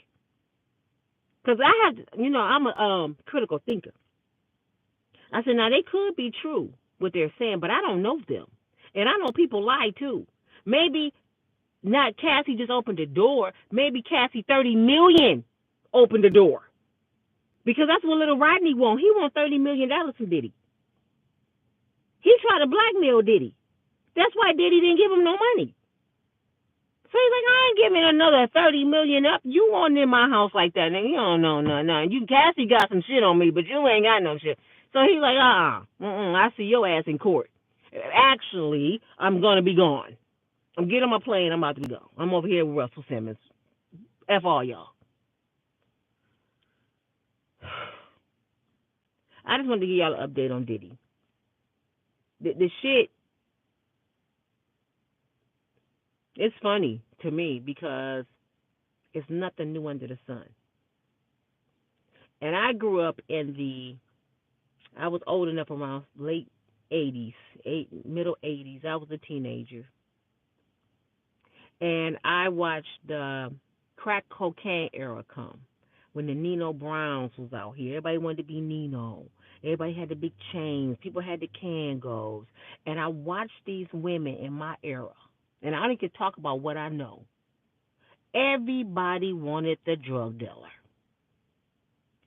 Because I have, I'm a critical thinker. I said, now they could be true what they're saying, but I don't know them. And I know people lie too. Maybe not Cassie just opened the door. Maybe Cassie 30 million opened the door. Because that's what little Rodney want. He want $30 million from Diddy. He tried to blackmail Diddy. That's why Diddy didn't give him no money. So he's like, I ain't giving another $30 million up. You want in my house like that, nigga. You don't know nothing. You Cassie got some shit on me, but you ain't got no shit. So he's like, I see your ass in court. Actually, I'm gonna be gone. I'm getting on my plane. I'm about to go. I'm over here with Russell Simmons. F all y'all. I just wanted to give y'all an update on Diddy. The shit, it's funny to me because it's nothing new under the sun. And I grew up I was old enough around late 80s, middle 80s. I was a teenager. And I watched the crack cocaine era come when the Nino Browns was out here. Everybody wanted to be Nino. Everybody had the big chains. People had the Kangos. And I watched these women in my era. And I only can talk about what I know. Everybody wanted the drug dealer.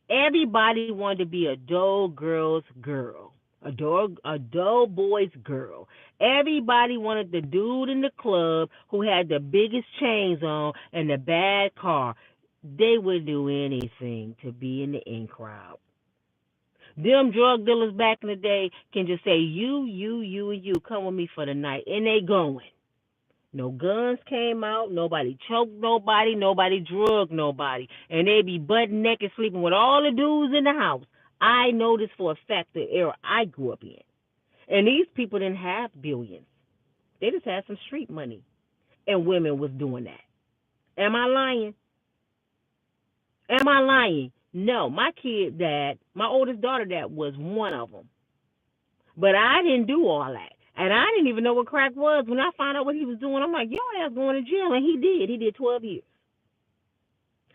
Everybody wanted to be a dull girl's girl. A dull boy's girl. Everybody wanted the dude in the club who had the biggest chains on and the bad car. They would do anything to be in the in crowd. Them drug dealers back in the day can just say, you, and you, come with me for the night. And they going. No guns came out. Nobody choked nobody. Nobody drugged nobody. And they be butt naked sleeping with all the dudes in the house. I know this for a fact, the era I grew up in. And these people didn't have billions. They just had some street money. And women was doing that. Am I lying? Am I lying? No. My oldest daughter dad was one of them. But I didn't do all that. And I didn't even know what crack was. When I found out what he was doing, I'm like, your ass going to jail. And he did. He did 12 years.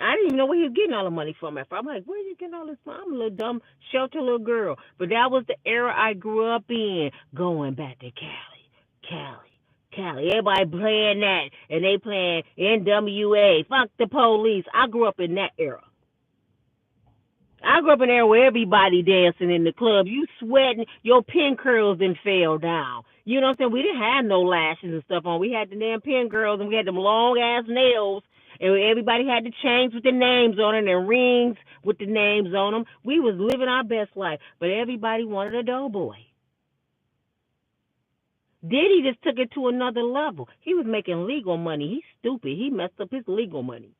I didn't even know where he was getting all the money from. I'm like, where are you getting all this from? I'm a little dumb, sheltered little girl. But that was the era I grew up in. Going back to Cali. Everybody playing that. And they playing NWA. Fuck the police. I grew up in that era. I grew up in an era where everybody dancing in the club. You sweating, your pin curls then fell down. You know what I'm saying? We didn't have no lashes and stuff on. We had the damn pin curls and we had them long ass nails. And everybody had the chains with the names on it and rings with the names on them. We was living our best life, but everybody wanted a doughboy. Diddy just took it to another level. He was making legal money. He's stupid. He messed up his legal money.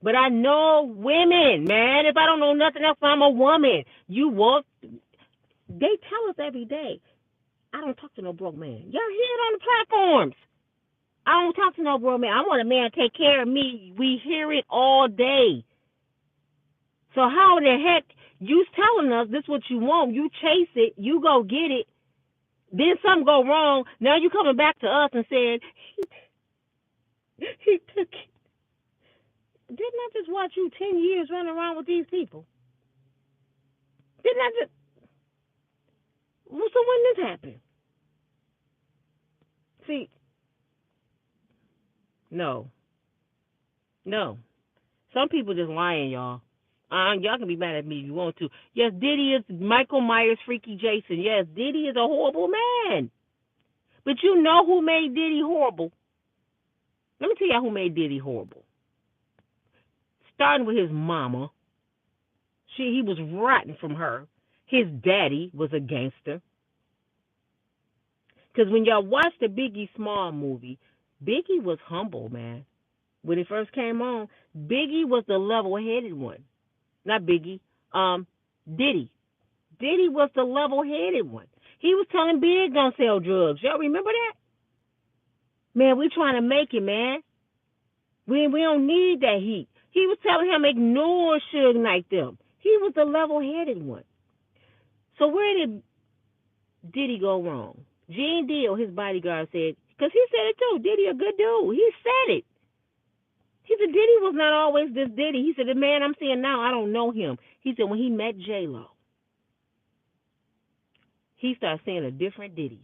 But I know women, man. If I don't know nothing else, I'm a woman. You walk. They tell us every day, I don't talk to no broke man. Y'all hear it on the platforms. I don't talk to no broke man. I want a man to take care of me. We hear it all day. So how the heck you telling us this what you want? You chase it. You go get it. Then something go wrong. Now you coming back to us and saying, he took it. Didn't I just watch you 10 years running around with these people? Didn't I just... So when this happened? See, no. Some people just lying, y'all. Y'all can be mad at me if you want to. Yes, Diddy is Michael Myers, Freaky Jason. Yes, Diddy is a horrible man. But you know who made Diddy horrible? Let me tell you who made Diddy horrible. Starting with his mama. He was rotten from her. His daddy was a gangster. Because when y'all watch the Biggie Small movie, Biggie was humble, man. When he first came on, Biggie was the level-headed one. Not Biggie, Diddy. Diddy was the level-headed one. He was telling Big don't sell drugs. Y'all remember that? Man, we trying to make it, man. We don't need that heat. He was telling him ignore Suge Knight them. He was the level-headed one. So where did Diddy go wrong? Gene Deal, his bodyguard, said, because he said it too, Diddy a good dude. He said it. He said Diddy was not always this Diddy. He said, the man I'm seeing now, I don't know him. He said when he met J-Lo, he started seeing a different Diddy.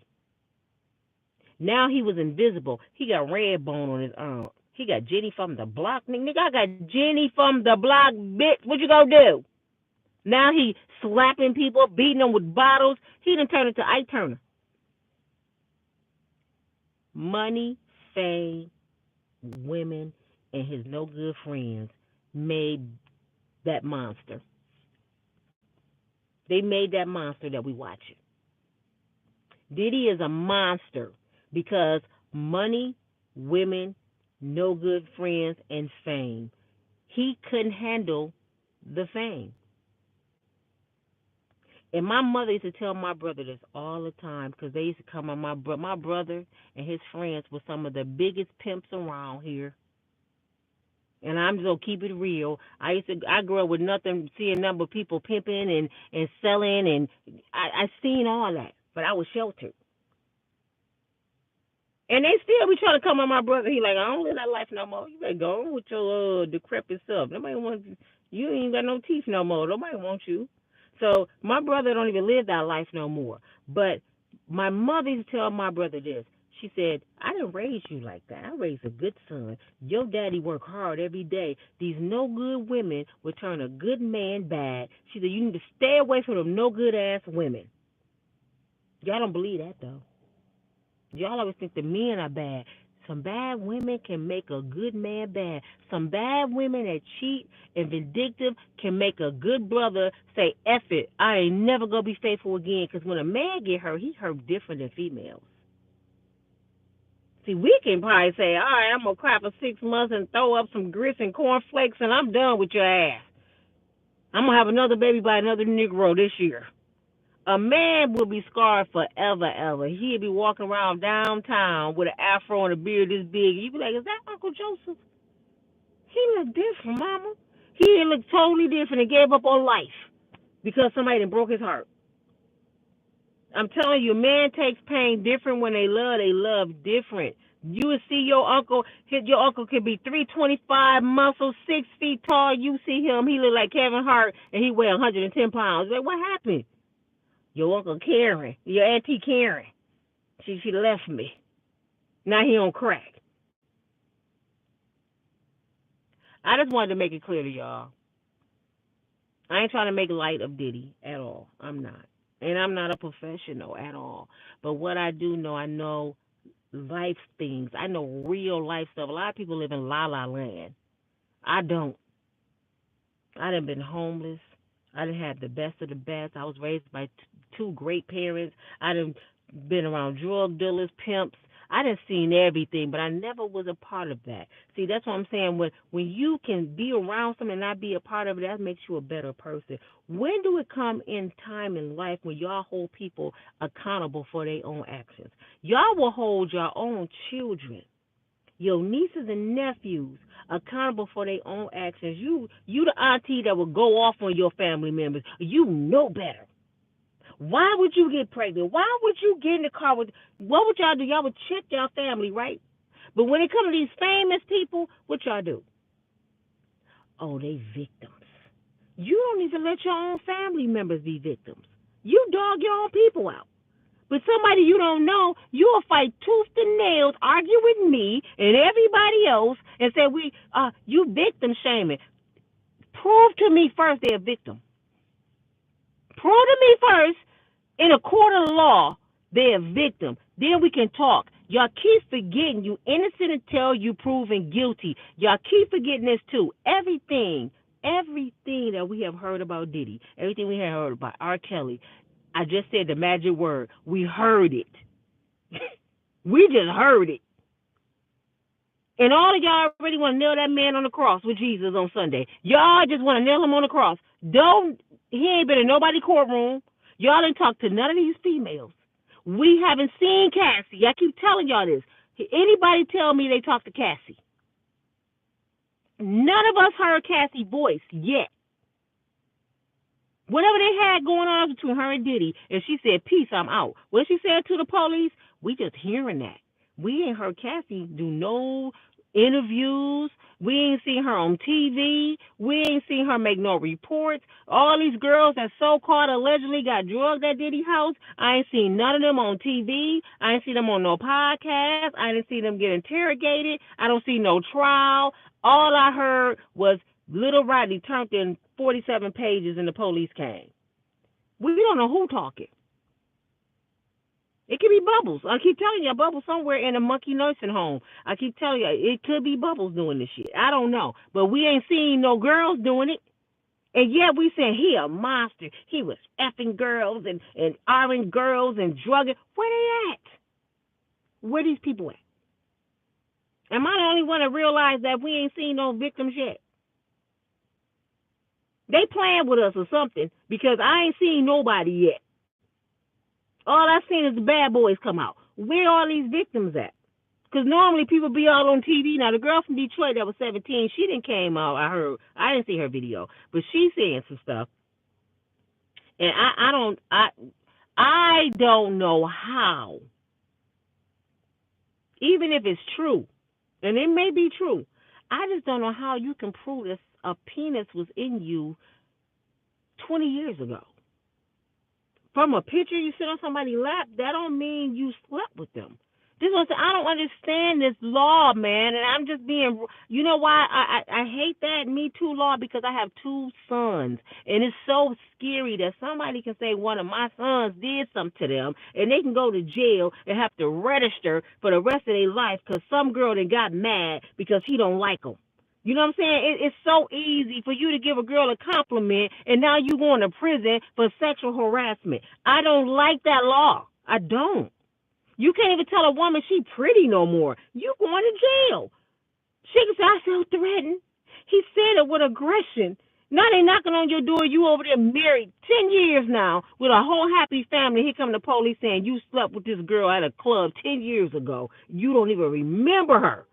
Now he was invisible. He got red bone on his arm. He got Jenny from the block. Nigga, I got Jenny from the block, bitch. What you gonna do? Now he slapping people, beating them with bottles. He done turned into Ike Turner. Money, fame, women, and his no good friends made that monster. They made that monster that we watching. Diddy is a monster because money, women, no good friends, and fame. He couldn't handle the fame. And my mother used to tell my brother this all the time because they used to come on my brother and his friends were some of the biggest pimps around here. And I'm just gonna keep it real. I grew up with nothing, seeing number of people pimping and selling, and I seen all that, but I was sheltered. And they still be trying to come on my brother. He like, I don't live that life no more. You better go on with your decrepit self. Nobody wants you. Ain't got no teeth no more. Nobody wants you. So my brother don't even live that life no more. But my mother used to tell my brother this. She said, I didn't raise you like that. I raised a good son. Your daddy worked hard every day. These no good women would turn a good man bad. She said, you need to stay away from them no good ass women. Y'all don't believe that though. Y'all always think the men are bad. Some bad women can make a good man bad. Some bad women that cheat and vindictive can make a good brother say, F it, I ain't never going to be faithful again. Because when a man get hurt, he hurt different than females. See, we can probably say, all right, I'm going to cry for 6 months and throw up some grits and cornflakes and I'm done with your ass. I'm going to have another baby by another Negro this year. A man will be scarred forever, ever. He'll be walking around downtown with an afro and a beard this big. You be like, is that Uncle Joseph? He look different, Mama. He look totally different and gave up on life because somebody done broke his heart. I'm telling you, a man takes pain different when they love different. You would see your uncle could be 325 muscles, 6 feet tall. You see him, he look like Kevin Hart, and he weigh 110 pounds. Like, what happened? Your Uncle Karen, your Auntie Karen, she left me. Now he on crack. I just wanted to make it clear to y'all. I ain't trying to make light of Diddy at all. I'm not. And I'm not a professional at all. But what I do know, I know life things. I know real life stuff. A lot of people live in la la land. I don't. I done been homeless. I done had the best of the best. I was raised by two great parents. I done been around drug dealers, pimps. I done seen everything, but I never was a part of that. See, that's what I'm saying. When you can be around something and not be a part of it, that makes you a better person. When do it come in time in life when y'all hold people accountable for their own actions? Y'all will hold your own children, your nieces and nephews, accountable for their own actions. You the auntie that will go off on your family members. You know better. Why would you get pregnant? Why would you get in the car with? What would y'all do? Y'all would check y'all family, right? But when it comes to these famous people, what y'all do? Oh, they victims. You don't even let your own family members be victims. You dog your own people out. With somebody you don't know, you'll fight tooth and nails, argue with me and everybody else, and say you victim shaming. Prove to me first they're a victim. Prove to me first in a court of law they're a victim. Then we can talk. Y'all keep forgetting you innocent until you proven guilty. Y'all keep forgetting this too. Everything that we have heard about Diddy, everything we have heard about R. Kelly, I just said the magic word. We heard it. We just heard it. And all of y'all already want to nail that man on the cross with Jesus on Sunday. Y'all just want to nail him on the cross. He ain't been in nobody's courtroom. Y'all didn't talk to none of these females. We haven't seen Cassie. I keep telling y'all this. Anybody tell me they talked to Cassie? None of us heard Cassie's voice yet. Whatever they had going on between her and Diddy, and she said, peace, I'm out. What she said to the police, we just hearing that. We ain't heard Cassie do no interviews. We ain't seen her on TV. We ain't seen her make no reports. All these girls that so-called allegedly got drugged at Diddy's house, I ain't seen none of them on TV. I ain't seen them on no podcast. I didn't see them get interrogated. I don't see no trial. All I heard was little Rodney turned in 47 pages and the police came. We don't know who talking. It could be Bubbles. I keep telling you, Bubbles somewhere in a monkey nursing home. I keep telling you, it could be Bubbles doing this shit. I don't know. But we ain't seen no girls doing it. And yeah, we saying he a monster. He was effing girls and R-ing girls and drugging. Where they at? Where these people at? Am I the only one to realize that we ain't seen no victims yet? They playing with us or something because I ain't seen nobody yet. All I seen is the bad boys come out. Where are these victims at? Because normally people be out on TV. Now, the girl from Detroit that was 17, she didn't came out. I didn't see her video, but she's saying some stuff. And I don't know how, even if it's true, and it may be true, I just don't know how you can prove that a penis was in you 20 years ago. From a picture you sit on somebody's lap, that don't mean you slept with them. This one, I don't understand this law, man, and I'm just being. You know why I hate that Me Too law? Because I have two sons, and it's so scary that somebody can say one of my sons did something to them, and they can go to jail and have to register for the rest of their life because some girl that got mad because he don't like them. You know what I'm saying? It's so easy for you to give a girl a compliment, and now you going to prison for sexual harassment. I don't like that law. I don't. You can't even tell a woman she pretty no more. You going to jail. She can say, I felt threatened. He said it with aggression. Now they knocking on your door. You over there married 10 years now with a whole happy family. Here come the police saying you slept with this girl at a club 10 years ago. You don't even remember her.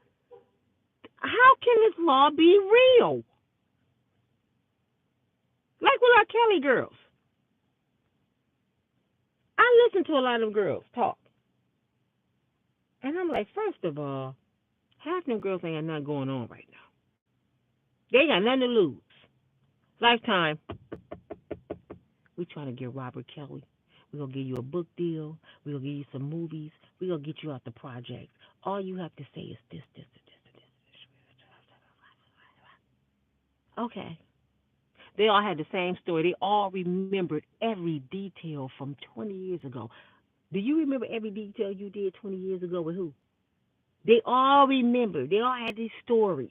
How can this law be real? Like with our Kelly girls. I listen to a lot of girls talk. And I'm like, first of all, half them girls ain't got nothing going on right now. They ain't got nothing to lose. Lifetime, we trying to get Robert Kelly. We're going to give you a book deal. We're going to give you some movies. We're going to get you out the project. All you have to say is this, this, and this, and this. Okay. They all had the same story. They all remembered every detail from 20 years ago. Do you remember every detail you did 20 years ago with who? They all remember. They all had these stories.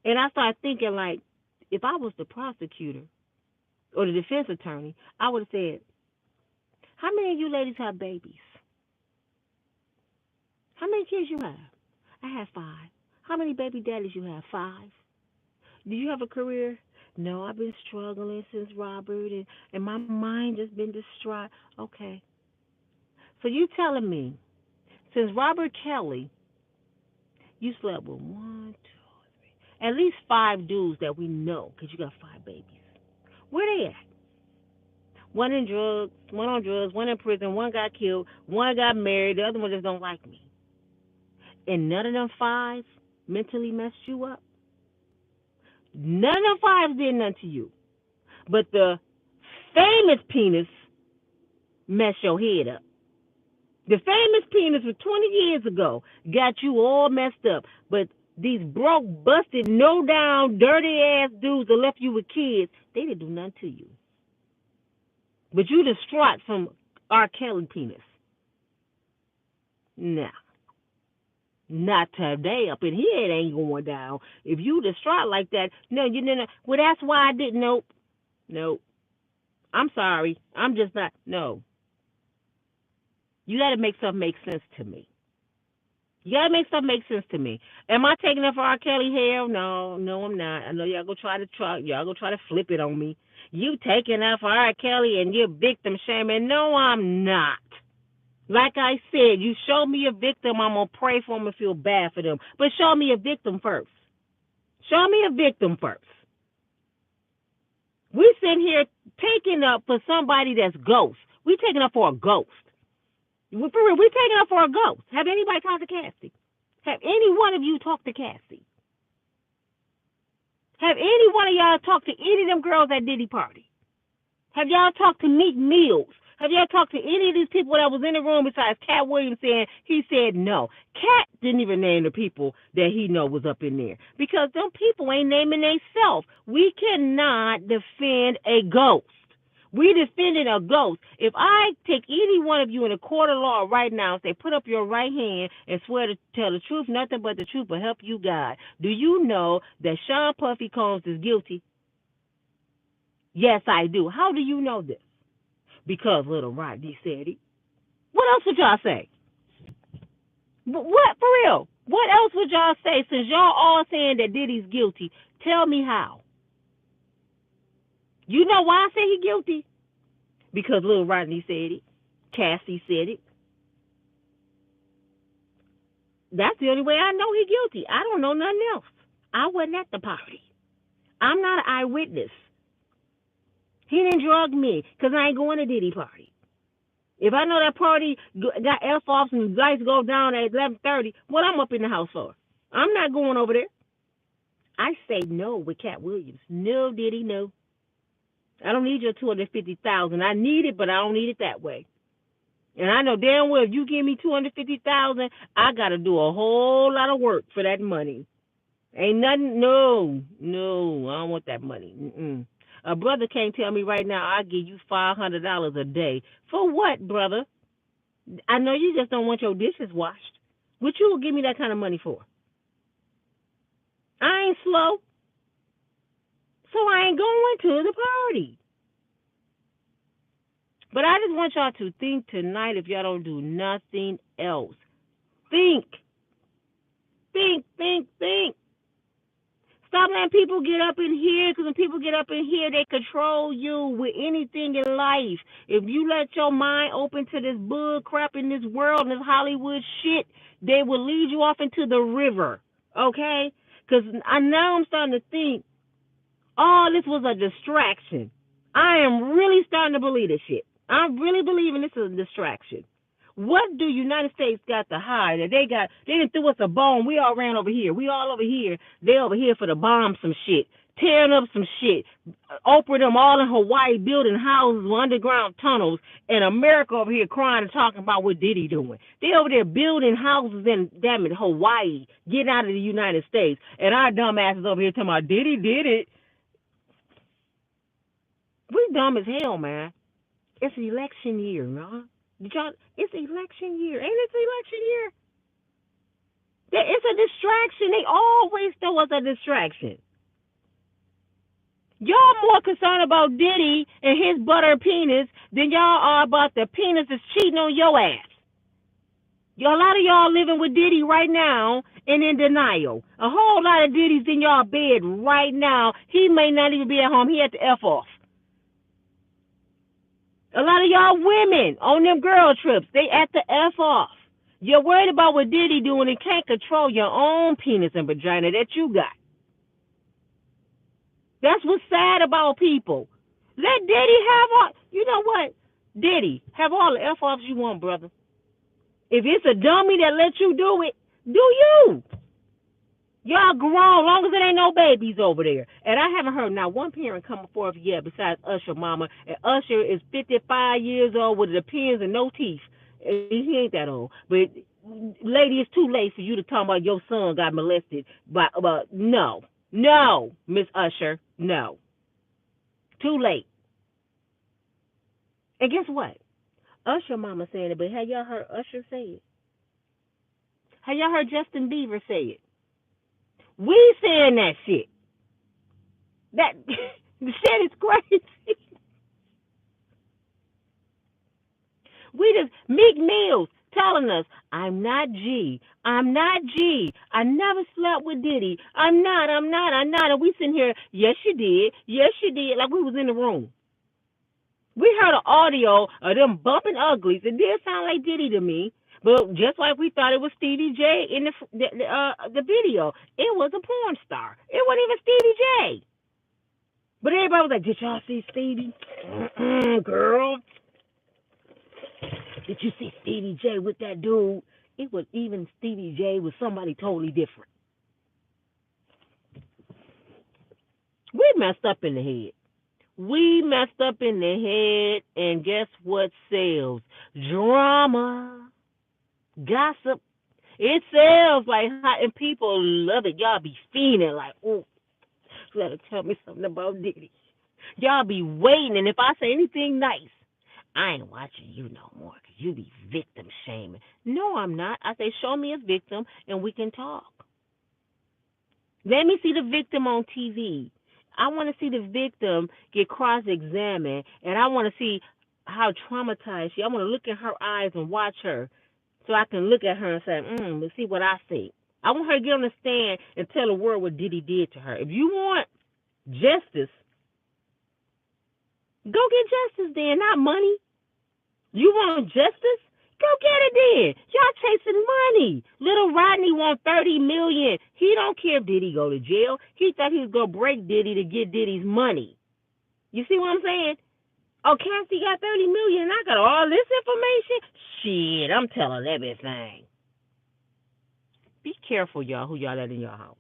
And I started thinking, like, if I was the prosecutor or the defense attorney, I would have said, how many of you ladies have babies? How many kids you have? I have 5. How many baby daddies you have? 5. Do you have a career? No, I've been struggling since Robert, and my mind has been distraught. Okay. So you telling me, since Robert Kelly, you slept with 1, 2, at least 5 dudes that we know, because you got 5 babies. Where they at? One in drugs, one on drugs, one in prison, one got killed, one got married, the other one just don't like me. And none of them 5 mentally messed you up. None of them 5 did nothing to you. But the famous penis messed your head up. The famous penis from 20 years ago got you all messed up. But these broke, busted, no down, dirty ass dudes that left you with kids, they didn't do nothing to you. But you distraught from R. Kelly penis. Nah. Not today. Up in here, it ain't going down. If you distraught like that, no, you know. Well, that's why I didn't. Nope. I'm sorry. I'm just not. No. You got to make something make sense to me. You got to make something make sense to me. Am I taking up for R. Kelly? Hell no, I'm not. I know y'all gonna try to flip it on me. You taking up for R. Kelly and you're victim shaming? No, I'm not. Like I said, you show me a victim, I'm going to pray for them and feel bad for them. But show me a victim first. Show me a victim first. We sitting here taking up for somebody that's ghost. We taking up for a ghost. For real, we taking up for a ghost. Have anybody talked to Cassie? Have any one of you talked to Cassie? Have any one of y'all talked to any of them girls at Diddy party? Have y'all talked to Meek Mills? Have y'all talked to any of these people that was in the room besides Cat Williams saying he said no? Cat didn't even name the people that he know was up in there because them people ain't naming themselves. We cannot defend a ghost. We defending a ghost. If I take any one of you in a court of law right now and say, put up your right hand and swear to tell the truth, nothing but the truth will help you God, do you know that Sean Puffy Combs is guilty? Yes, I do. How do you know this? Because little Rodney said it. What else would y'all say? What, for real? What else would y'all say since y'all all saying that Diddy's guilty? Tell me how. You know why I say he guilty? Because little Rodney said it. Cassie said it. That's the only way I know he guilty. I don't know nothing else. I wasn't at the party. I'm not an eyewitness. He didn't drug me because I ain't going to Diddy party. If I know that party got F-offs and lights go down at 11:30, what I'm up in the house for? I'm not going over there. I say no with Cat Williams. No, Diddy, no. I don't need your $250,000. I need it, but I don't need it that way. And I know damn well if you give me $250,000, I got to do a whole lot of work for that money. Ain't nothing. No, I don't want that money. A brother can't tell me right now, I'll give you $500 a day. For what, brother? I know you just don't want your dishes washed. What you will give me that kind of money for? I ain't slow. So I ain't going to the party. But I just want y'all to think tonight if y'all don't do nothing else. Think. Stop letting people get up in here, because when people get up in here, they control you with anything in life. If you let your mind open to this bull crap in this world and this Hollywood shit, they will lead you off into the river, okay? Because now I'm starting to think, oh, this was a distraction. I am really starting to believe this shit. I'm really believing this is a distraction. What do United States got to hide? They didn't threw us a bone. We all ran over here. We all over here. They over here for the bomb some shit, tearing up some shit. Oprah them all in Hawaii building houses with underground tunnels, and America over here crying and talking about what Diddy doing. They over there building houses in damn it Hawaii, getting out of the United States, and our dumb asses over here talking about Diddy did it. We dumb as hell, man. It's election year, man. Did y'all? It's election year. Ain't it election year? It's a distraction. They always throw us a distraction. Y'all more concerned about Diddy and his butter penis than y'all are about the penis that's cheating on your ass. A lot of y'all living with Diddy right now and in denial. A whole lot of Diddy's in y'all bed right now. He may not even be at home. He had to F off. A lot of y'all women on them girl trips, they at the F off. You're worried about what Diddy doing and can't control your own penis and vagina that you got. That's what's sad about people. Let Diddy have all, you know what? Diddy, have all the F offs you want, brother. If it's a dummy that lets you do it, do you. Y'all grown, long as it ain't no babies over there. And I haven't heard not one parent come forth yet besides Usher mama. And Usher is 55 years old with the pins and no teeth. He ain't that old. But, lady, it's too late for you to talk about your son got molested. But no. No, Miss Usher. No. Too late. And guess what? Usher mama saying it, but have y'all heard Usher say it? Have y'all heard Justin Bieber say it? We saying that shit. That the shit is crazy. We just Meek Mills telling us, I'm not G. I'm not G. I never slept with Diddy. I'm not. And we sitting here, yes you did. Yes you did. Like we was in the room. We heard an audio of them bumping uglies. It did sound like Diddy to me. But just like we thought it was Stevie J in the video, it was a porn star. It wasn't even Stevie J. But everybody was like, did y'all see Stevie? Girl. Did you see Stevie J with that dude? It was even Stevie J with somebody totally different. We messed up in the head. We messed up in the head, and guess what sells? Drama. Gossip. It sells like hot, and people love it. Y'all be fiending like, oh, you gotta tell me something about Diddy. Y'all be waiting, and if I say anything nice, I ain't watching you no more because you be victim shaming. No, I'm not. I say, show me a victim, and we can talk. Let me see the victim on TV. I want to see the victim get cross-examined, and I want to see how traumatized she is. I want to look in her eyes and watch her so I can look at her and say, let's see what I see. I want her to get on the stand and tell the world what Diddy did to her. If you want justice, go get justice then, not money. You want justice? Go get it then. Y'all chasing money. Little Rodney want $30 million. He don't care if Diddy go to jail. He thought he was gonna break Diddy to get Diddy's money. You see what I'm saying? Oh, Cassie got $30 million. I got all this information. Shit, I'm telling everything. Be careful, y'all, who y'all let in your house.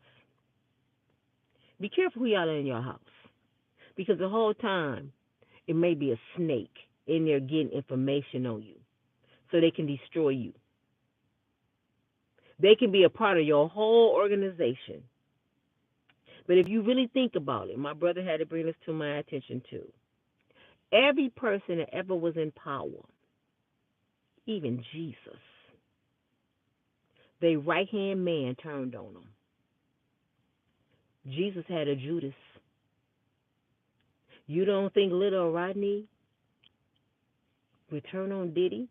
Be careful who y'all let in your house. Because the whole time, it may be a snake in there getting information on you so they can destroy you. They can be a part of your whole organization. But if you really think about it, my brother had to bring this to my attention too. Every person that ever was in power, even Jesus, their right-hand man turned on them. Jesus had a Judas. You don't think little Rodney would turn on Diddy?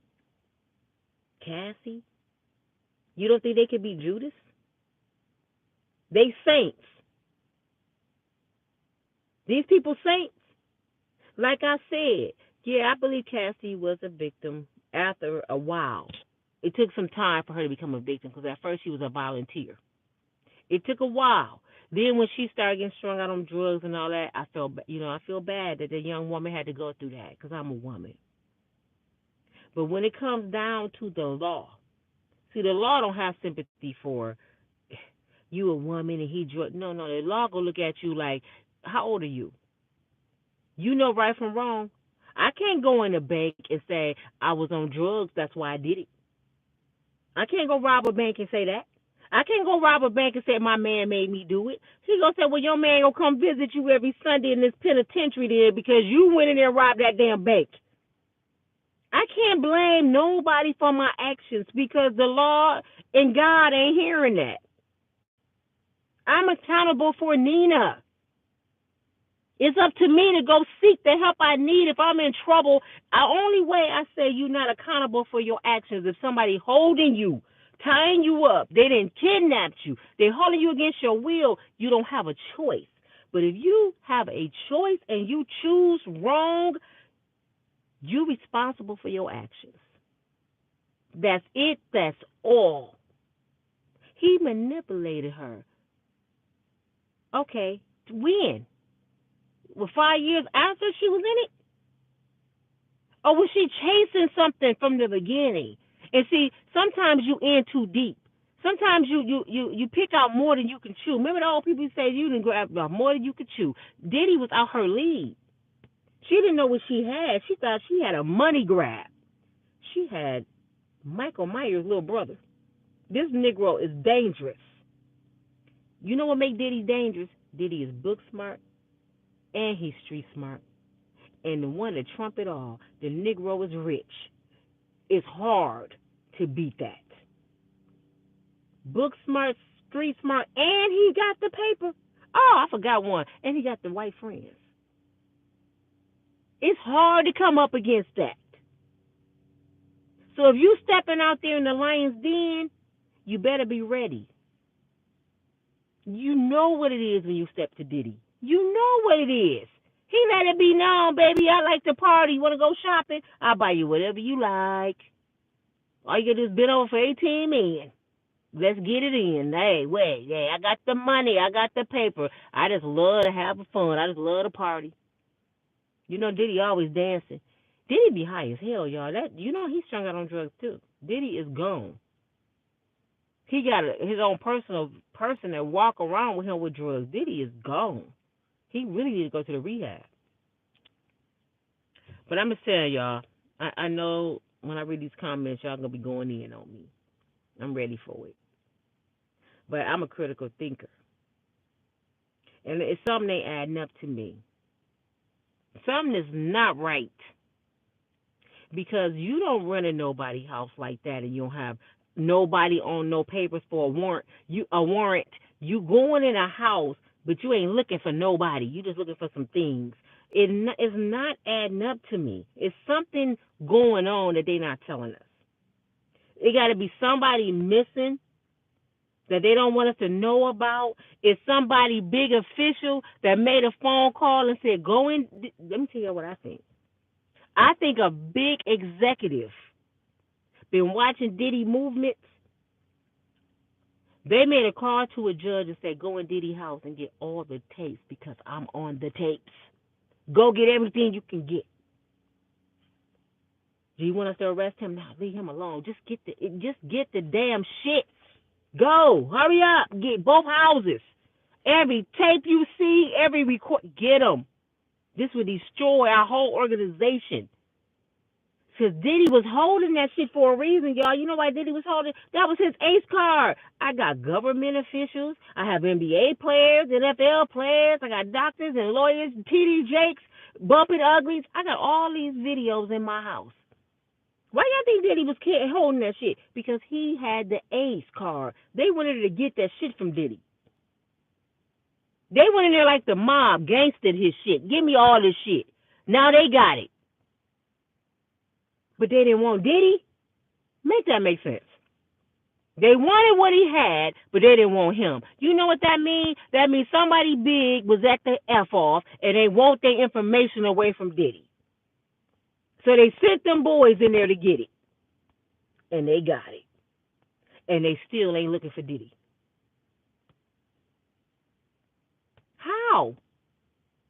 Cassie? You don't think they could be Judas? They saints. These people saints. Like I said, yeah, I believe Cassie was a victim after a while. It took some time for her to become a victim because at first she was a volunteer. It took a while. Then when she started getting strung out on drugs and all that, I feel bad that the young woman had to go through that because I'm a woman. But when it comes down to the law, see, the law don't have sympathy for you a woman and he drug. No, the law gonna look at you like, how old are you? You know right from wrong. I can't go in a bank and say I was on drugs, that's why I did it. I can't go rob a bank and say that. I can't go rob a bank and say my man made me do it. She gonna say, well, your man gonna come visit you every Sunday in this penitentiary there because you went in there and robbed that damn bank. I can't blame nobody for my actions because the law and God ain't hearing that. I'm accountable for Nina. It's up to me to go seek the help I need if I'm in trouble. The only way I say you're not accountable for your actions if somebody holding you, tying you up, they didn't kidnap you, they're holding you against your will, you don't have a choice. But if you have a choice and you choose wrong, you're responsible for your actions. That's it. That's all. He manipulated her. Okay, when? Well, 5 years after she was in it? Or was she chasing something from the beginning? And see, sometimes you in too deep. Sometimes you pick out more than you can chew. Remember the old people say you didn't grab more than you could chew. Diddy was out her league. She didn't know what she had. She thought she had a money grab. She had Michael Myers' little brother. This Negro is dangerous. You know what makes Diddy dangerous? Diddy is book smart and he's street smart. And the one that trump it all, the Negro is rich. It's hard to beat that. Book smart, street smart, and he got the paper. Oh, I forgot one. And he got the white friends. It's hard to come up against that. So if you stepping out there in the lion's den, you better be ready. You know what it is when you step to Diddy. You know what it is. He let it be known, baby, I like to party. You want to go shopping? I'll buy you whatever you like. All you got to do is bid over for 18 million. Let's get it in. Hey, wait, hey, I got the money. I got the paper. I just love to have fun. I just love to party. You know, Diddy always dancing. Diddy be high as hell, y'all. That he's strung out on drugs too. Diddy is gone. He got his own personal person that walk around with him with drugs. Diddy is gone. He really need to go to the rehab. But I'm going to tell y'all, I know when I read these comments, y'all going to be going in on me. I'm ready for it. But I'm a critical thinker. And it's something they adding up to me. Something is not right. Because you don't run in nobody's house like that and you don't have nobody on no papers for a warrant. You going in a house, but you ain't looking for nobody. You just looking for some things. It's not adding up to me. It's something going on that they're not telling us. It got to be somebody missing that they don't want us to know about. It's somebody big official that made a phone call and said, go in. Let me tell you what I think. I think a big executive been watching Diddy movements. They made a call to a judge and said, go in Diddy's house and get all the tapes because I'm on the tapes. Go get everything you can get. Do you want us to arrest him? Now leave him alone. Just get the damn shit. Go. Hurry up. Get both houses. Every tape you see, every record, get them. This would destroy our whole organization. Because Diddy was holding that shit for a reason, y'all. You know why Diddy was holding? That was his ace card. I got government officials. I have NBA players, NFL players. I got doctors and lawyers, TD Jakes, bumping uglies. I got all these videos in my house. Why y'all think Diddy was holding that shit? Because he had the ace card. They wanted to get that shit from Diddy. They went in there like the mob, gangstered his shit. Give me all this shit. Now they got it. But they didn't want Diddy? Make that make sense. They wanted what he had, but they didn't want him. You know what that means? That means somebody big was at the F off, and they want their information away from Diddy. So they sent them boys in there to get it. And they got it. And they still ain't looking for Diddy. How?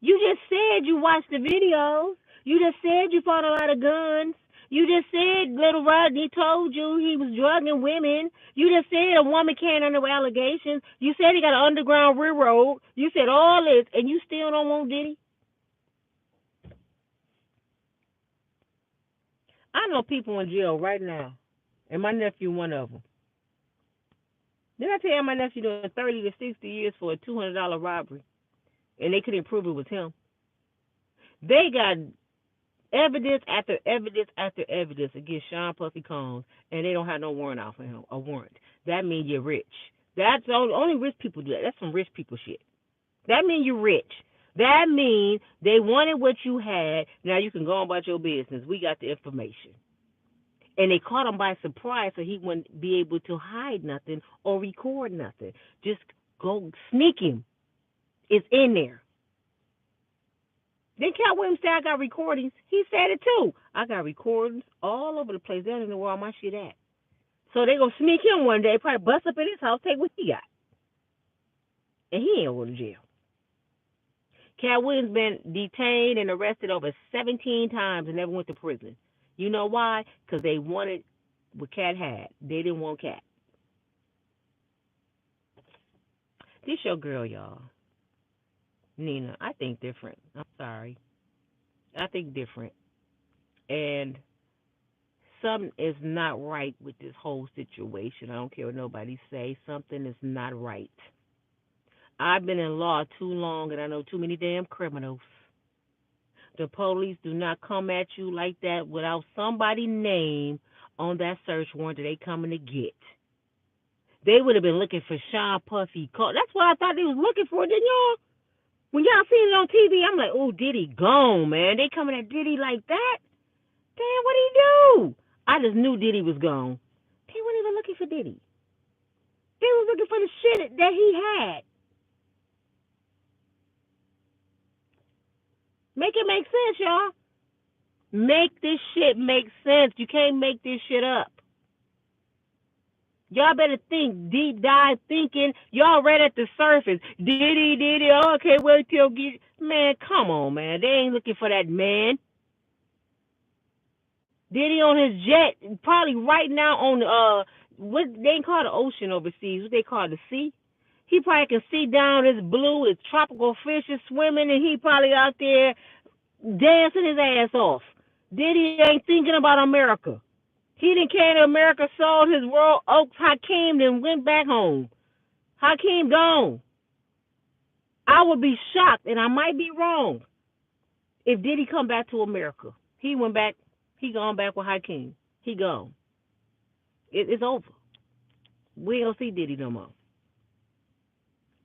You just said you watched the videos. You just said you fought a lot of guns. You just said little Rodney told you he was drugging women. You just said a woman can't under allegations. You said he got an underground railroad. You said all this, and you still don't want Diddy? I know people in jail right now, and my nephew one of them. Then I tell you my nephew doing 30 to 60 years for a $200 robbery, and they couldn't prove it was him. They got evidence after evidence after evidence against Sean Puffy Combs, and they don't have no warrant out for him. A warrant. That means you're rich. That's only rich people do that. That's some rich people shit. That means you're rich. That means they wanted what you had. Now you can go on about your business. We got the information. And they caught him by surprise, so he wouldn't be able to hide nothing or record nothing. Just go sneak him. It's in there. Then Cat Williams said, I got recordings. He said it too. I got recordings all over the place. They don't even know where all my shit at. So they going to sneak him one day, probably bust up in his house, take what he got. And he ain't going to jail. Cat Williams been detained and arrested over 17 times and never went to prison. You know why? Because they wanted what Cat had. They didn't want Cat. This your girl, y'all. Nina, I think different. I'm sorry. I think different. And something is not right with this whole situation. I don't care what nobody say. Something is not right. I've been in law too long, and I know too many damn criminals. The police do not come at you like that without somebody's name on that search warrant that they coming to get. They would have been looking for Sean Puffy. That's what I thought they was looking for, didn't y'all? When y'all seen it on TV, I'm like, oh, Diddy gone, man. They coming at Diddy like that? Damn, what'd he do? I just knew Diddy was gone. They weren't even looking for Diddy. They was looking for the shit that he had. Make it make sense, y'all. Make this shit make sense. You can't make this shit up. Y'all better think, deep dive thinking. Y'all right at the surface. Diddy, oh, okay, wait till get. Man, come on, man. They ain't looking for that man. Diddy on his jet, probably right now on what they ain't call the ocean overseas. What they call the sea. He probably can see down his blue, his tropical fishes swimming, and he probably out there dancing his ass off. Diddy ain't thinking about America. He didn't care to America, sold his World Oaks Hakeem, then went back home. Hakeem gone. I would be shocked, and I might be wrong, if Diddy come back to America. He went back. He gone back with Hakeem. He gone. It's over. We ain't gonna see Diddy no more.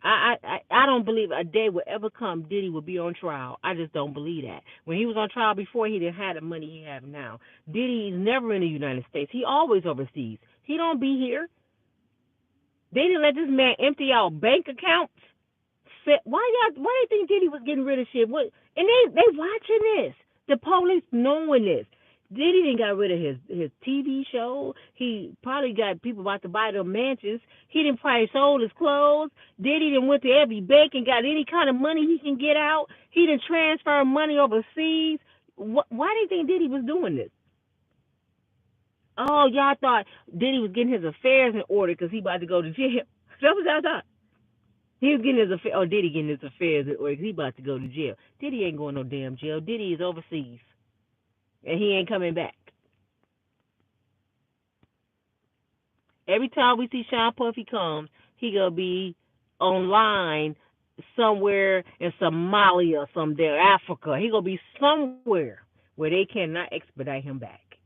I don't believe a day will ever come Diddy will be on trial. I just don't believe that. When he was on trial before, he didn't have the money he have now. Diddy's never in the United States. He always overseas. He don't be here. They didn't let this man empty out bank accounts. Why they think Diddy was getting rid of shit? What? And they watching this. The police knowing this. Diddy didn't got rid of his TV show. He probably got people about to buy them mansions. He didn't probably sold his clothes. Diddy didn't went to every bank and got any kind of money he can get out. He didn't transfer money overseas. Why do you think Diddy was doing this? Oh, y'all thought Diddy was getting his affairs in order because he about to go to jail. That's what y'all thought. He was getting his affairs. Oh, Diddy getting his affairs in order because he about to go to jail. Diddy ain't going no damn jail. Diddy is overseas. And he ain't coming back. Every time we see Sean Puffy Combs, he gonna be online somewhere in Somalia, somewhere Africa. He gonna be somewhere where they cannot expedite him back.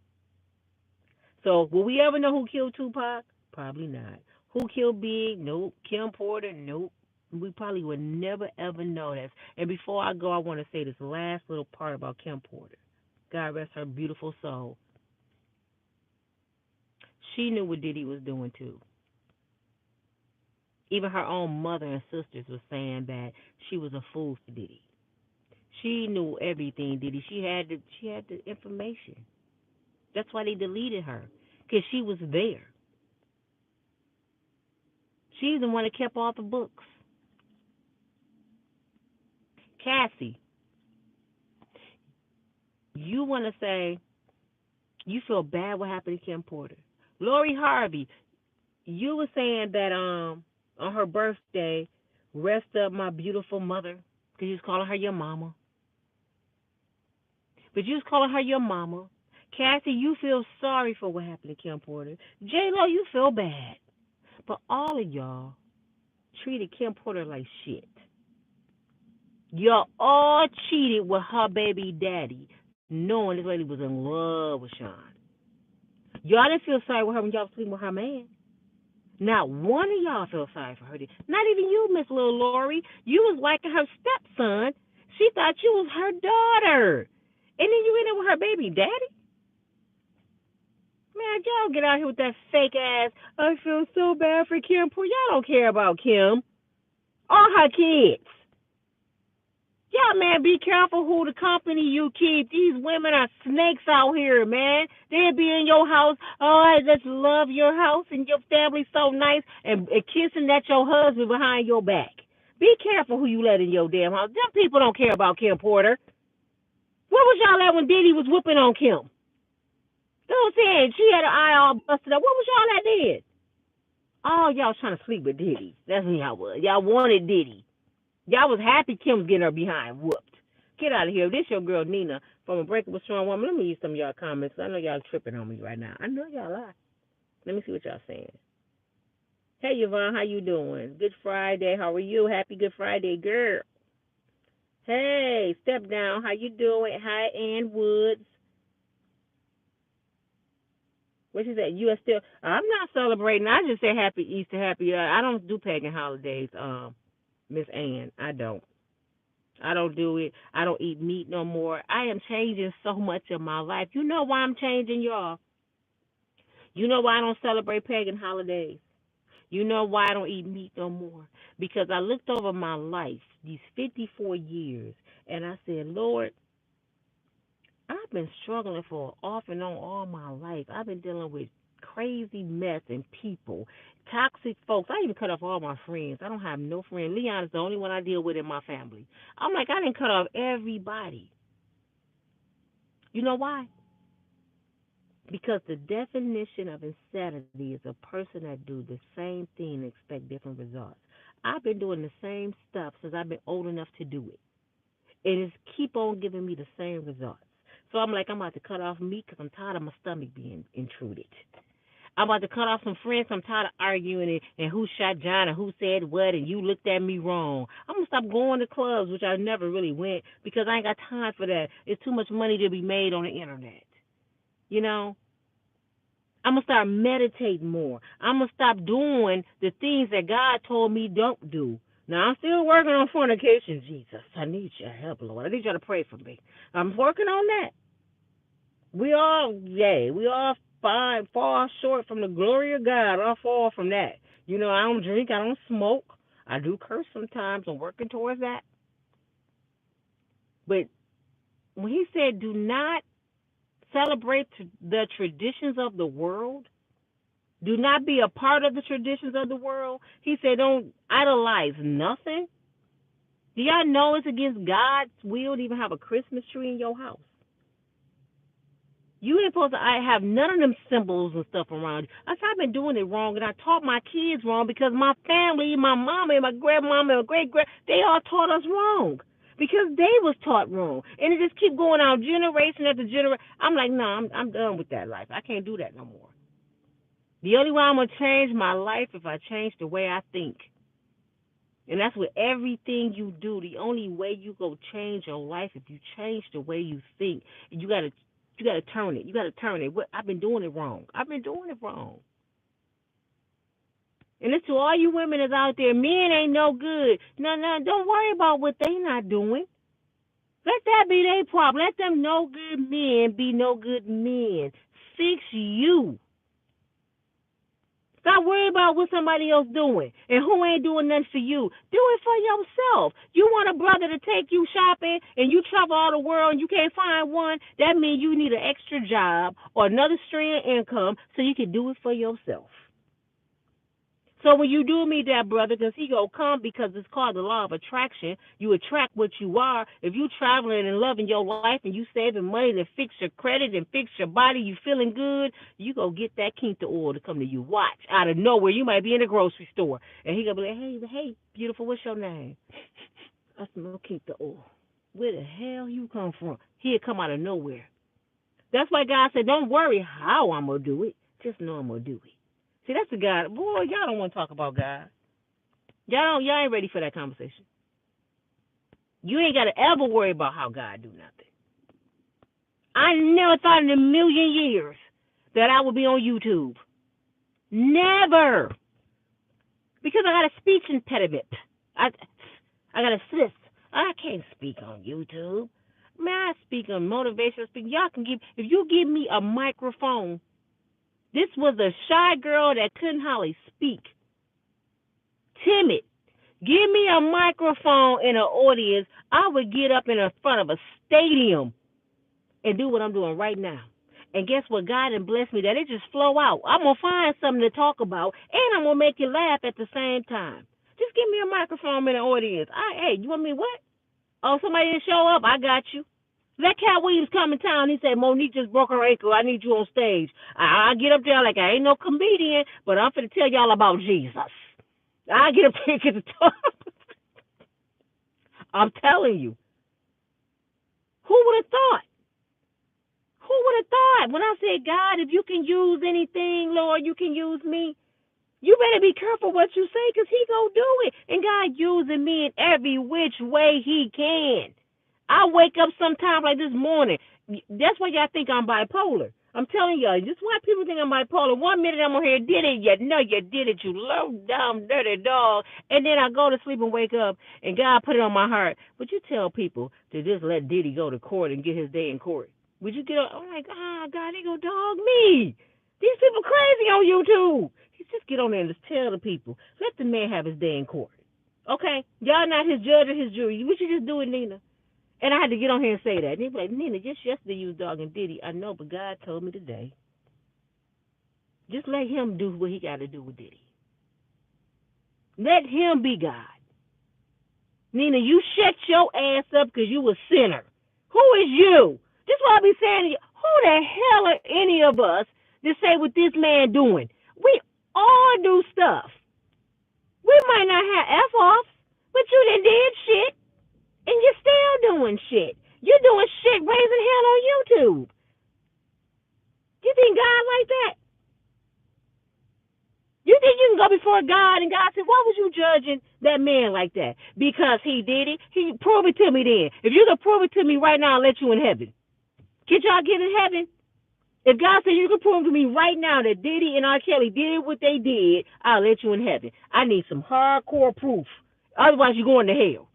So will we ever know who killed Tupac? Probably not. Who killed Big? Nope. Kim Porter? Nope. We probably would never ever know that. And before I go, I want to say this last little part about Kim Porter. God rest her beautiful soul. She knew what Diddy was doing too. Even her own mother and sisters were saying that she was a fool for Diddy. She knew everything, Diddy. She had the information. That's why they deleted her, because she was there. She's the one that kept all the books. Cassie, you want to say you feel bad what happened to Kim Porter. Lori Harvey, you were saying that on her birthday, rest up my beautiful mother, because you was calling her your mama. But you was calling her your mama. Cassie, you feel sorry for what happened to Kim Porter. J-Lo, you feel bad. But all of y'all treated Kim Porter like shit. Y'all all cheated with her baby daddy, knowing this lady was in love with Sean. Y'all didn't feel sorry with her when y'all was sleeping with her man. Not one of y'all felt sorry for her. Not even you, Miss Little Lori. You was liking her stepson. She thought you was her daughter. And then you ended up with her baby daddy? Man, y'all get out here with that fake ass, I feel so bad for Kim. Y'all don't care about Kim or her kids. Yeah, man, be careful who the company you keep. These women are snakes out here, man. They'll be in your house. Oh, I just love your house and your family's so nice, and kissing at your husband behind your back. Be careful who you let in your damn house. Them people don't care about Kim Porter. Where was y'all at when Diddy was whooping on Kim? Those saying she had her eye all busted up. What was y'all at then? Oh, y'all was trying to sleep with Diddy. That's what y'all was. Y'all wanted Diddy. Y'all was happy Kim was getting her behind whooped. Get out of here. This your girl Nina from Unbreakable Strong Woman. Let me use some of y'all comments. I know y'all tripping on me right now. I know y'all are. Let me see what y'all saying. Hey Yvonne, how you doing? Good Friday. How are you? Happy Good Friday, girl. Hey, Step Down. How you doing? Hi, Ann Woods. What you said? You are still? I'm not celebrating. I just say Happy Easter, Happy. I don't do pagan holidays. Miss Ann, I don't. I don't do it. I don't eat meat no more. I am changing so much of my life. You know why I'm changing, y'all? You know why I don't celebrate pagan holidays? You know why I don't eat meat no more? Because I looked over my life, these 54 years, and I said, Lord, I've been struggling for off and on all my life. I've been dealing with crazy mess and people, toxic folks. I even cut off all my friends. I don't have no friends. Leon is the only one I deal with in my family. I'm like, I didn't cut off everybody. You know why? Because the definition of insanity is a person that do the same thing and expect different results. I've been doing the same stuff since I've been old enough to do it. And it's keep on giving me the same results. So I'm like, I'm about to cut off meat because I'm tired of my stomach being intruded. I'm about to cut off some friends. I'm tired of arguing and who shot John and who said what and you looked at me wrong. I'm going to stop going to clubs, which I never really went because I ain't got time for that. It's too much money to be made on the internet. You know? I'm going to start meditating more. I'm going to stop doing the things that God told me don't do. Now, I'm still working on fornication, Jesus. I need your help, Lord. I need you to pray for me. I'm working on that. We all fall short from the glory of God. I fall from that. You know, I don't drink. I don't smoke. I do curse sometimes. I'm working towards that. But when he said, do not celebrate the traditions of the world, do not be a part of the traditions of the world, he said, don't idolize nothing. Do y'all know it's against God's will to even have a Christmas tree in your house? You ain't supposed to have none of them symbols and stuff around you. I've been doing it wrong, and I taught my kids wrong because my family, my mama and my grandmama and my great-grand, they all taught us wrong because they was taught wrong. And it just keep going on generation after generation. I'm like, no, I'm done with that life. I can't do that no more. The only way I'm going to change my life if I change the way I think. And that's with everything you do. The only way you go change your life if you change the way you think. You gotta turn it. You gotta turn it. I've been doing it wrong. And it's to all you women that's out there. Men ain't no good. No, don't worry about what they not doing. Let that be their problem. Let them no good men be no good men. Fix you. Stop worrying about what somebody else doing and who ain't doing nothing for you. Do it for yourself. You want a brother to take you shopping and you travel all the world and you can't find one, that means you need an extra job or another stream of income so you can do it for yourself. So when you do meet that brother, because he going to come because it's called the law of attraction, you attract what you are. If you traveling and loving your life and you saving money to fix your credit and fix your body, you feeling good, you go get that Kinta oil to come to you. Watch. Out of nowhere, you might be in the grocery store. And he going to be like, hey, beautiful, what's your name? I smell Kinta oil. Where the hell you come from? He'll come out of nowhere. That's why God said, don't worry how I'm going to do it. Just know I'm going to do it. See, that's the God. Boy, y'all don't want to talk about God. Y'all ain't ready for that conversation. You ain't got to ever worry about how God do nothing. I never thought in a million years that I would be on YouTube. Never. Because I got a speech impediment. I got a cyst. I can't speak on YouTube. Man, I speak on motivational speaking. Y'all can if you give me a microphone. This was a shy girl that couldn't hardly speak. Timid. Give me a microphone in an audience. I would get up in front of a stadium and do what I'm doing right now. And guess what? God done blessed me that it just flow out. I'm going to find something to talk about, and I'm going to make you laugh at the same time. Just give me a microphone in the audience. Hey, you want me what? Oh, somebody didn't show up? I got you. That Cat Williams come in town. He said, Monique just broke her ankle. I need you on stage. I get up there like I ain't no comedian, but I'm finna tell y'all about Jesus. I get up there and get to talk. I'm telling you. Who would have thought? Who would have thought? When I said, God, if you can use anything, Lord, you can use me. You better be careful what you say, because he gonna do it. And God using me in every which way he can. I wake up sometime like this morning. That's why y'all think I'm bipolar. I'm telling y'all, this is why people think I'm bipolar. 1 minute I'm gonna hear, did it, you know you did it, you low down dirty dog. And then I go to sleep and wake up, and God put it on my heart. Would you tell people to just let Diddy go to court and get his day in court? Would you get? I'm like, God, they gonna dog me. These people crazy on YouTube. Just get on there and just tell the people. Let the man have his day in court. Okay? Y'all not his judge or his jury. We should just do it, Nina. And I had to get on here and say that. And they be like, Nina, just yesterday you was dogging Diddy. I know, but God told me today. Just let him do what he got to do with Diddy. Let him be God. Nina, you shut your ass up because you a sinner. Who is you? This is what I be saying to you. Who the hell are any of us to say what this man doing? We all do stuff. We might not have F-offs, but you done did shit, and you're still doing shit. You're doing shit raising hell on YouTube. You think God like that? You think you can go before God and God said, why was you judging that man like that? Because he did it? Prove it to me then. If you can prove it to me right now, I'll let you in heaven. Can y'all get in heaven? If God said you can prove to me right now that Diddy and R. Kelly did what they did, I'll let you in heaven. I need some hardcore proof. Otherwise, you're going to hell.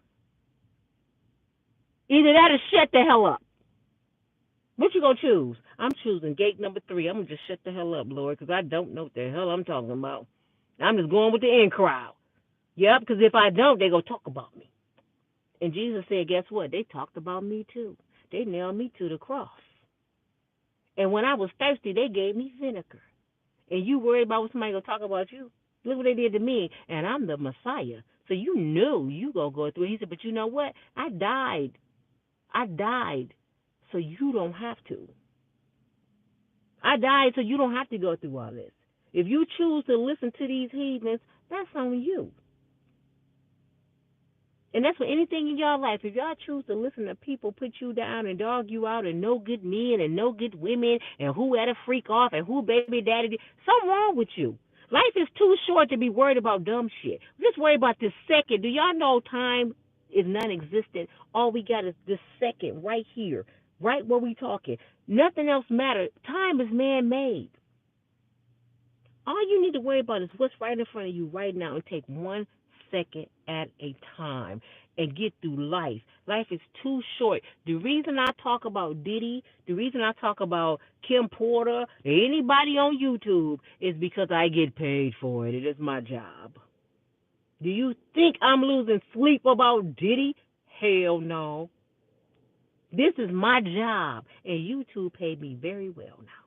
Either that or shut the hell up. What you going to choose? I'm choosing gate number 3. I'm going to just shut the hell up, Lord, because I don't know what the hell I'm talking about. I'm just going with the in crowd. Yep, because if I don't, they're going to talk about me. And Jesus said, guess what? They talked about me too. They nailed me to the cross. And when I was thirsty, they gave me vinegar. And you worried about what somebody going to talk about you? Look what they did to me. And I'm the Messiah. So you knew you going to go through it. He said, but you know what? I died. So you don't have to. I died so you don't have to go through all this. If you choose to listen to these heathens, that's on you. And that's for anything in your life. If y'all choose to listen to people put you down and dog you out and no good men and no good women and who had a freak off and who baby daddy did, something wrong with you. Life is too short to be worried about dumb shit. Just worry about this second. Do y'all know time is non-existent? All we got is this second right here, right where we talking. Nothing else matters. Time is man-made. All you need to worry about is what's right in front of you right now and take 1 second at a time and get through life. Life is too short. The reason I talk about Diddy, the reason I talk about Kim Porter, anybody on YouTube is because I get paid for it. It is my job. Do you think I'm losing sleep about Diddy? Hell no. This is my job, and YouTube paid me very well now.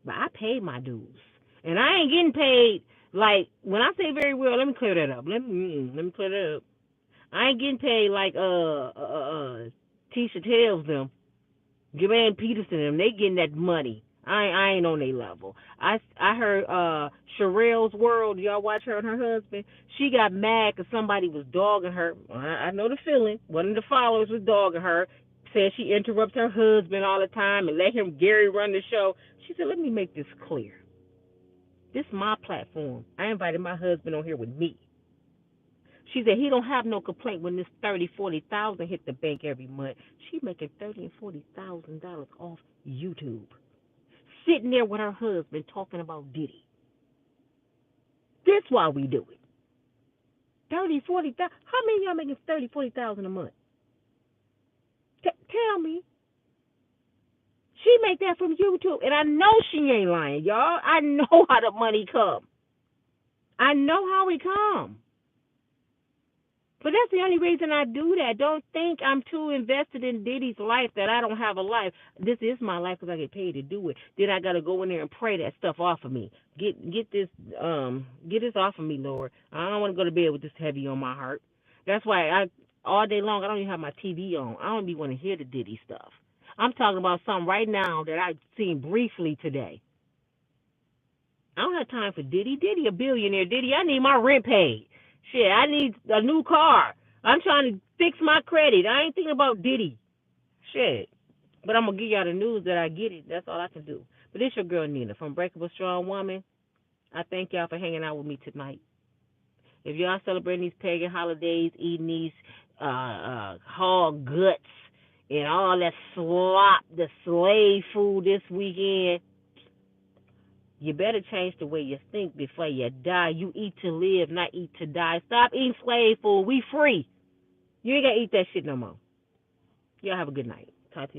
But I paid my dues. And I ain't getting paid, like, when I say very well, let me clear that up. Let me clear that up. I ain't getting paid like Tisha tells them, Jermaine Peterson and them, they getting that money. I ain't on their level. I heard Sherelle's World, y'all watch her and her husband? She got mad because somebody was dogging her. I know the feeling. One of the followers was dogging her. Said she interrupts her husband all the time and let him Gary run the show. She said, let me make this clear. This is my platform. I invited my husband on here with me. She said he don't have no complaint when this 30,000-40,000 hit the bank every month. She making $30,000-$40,000 off YouTube, sitting there with her husband talking about Diddy. This why we do it. 30,000-40,000. How many of y'all making 30,000-40,000 a month? Tell me. She make that from YouTube, and I know she ain't lying, y'all. I know how the money come. I know how it come. But that's the only reason I do that. Don't think I'm too invested in Diddy's life that I don't have a life. This is my life because I get paid to do it. Then I gotta go in there and pray that stuff off of me. Get this off of me, Lord. I don't want to go to bed with this heavy on my heart. That's why all day long I don't even have my TV on. I don't even want to hear the Diddy stuff. I'm talking about something right now that I've seen briefly today. I don't have time for Diddy. Diddy a billionaire. Diddy, I need my rent paid. Shit, I need a new car. I'm trying to fix my credit. I ain't thinking about Diddy. Shit. But I'm going to give y'all the news that I get it. That's all I can do. But it's your girl, Nina, from Unbreakable Strong Woman. I thank y'all for hanging out with me tonight. If y'all celebrating these pagan holidays, eating these hog guts and all that slop, the slave food this weekend, you better change the way you think before you die. You eat to live, not eat to die. Stop eating slave food. We free. You ain't got to eat that shit no more. Y'all have a good night. Talk to you.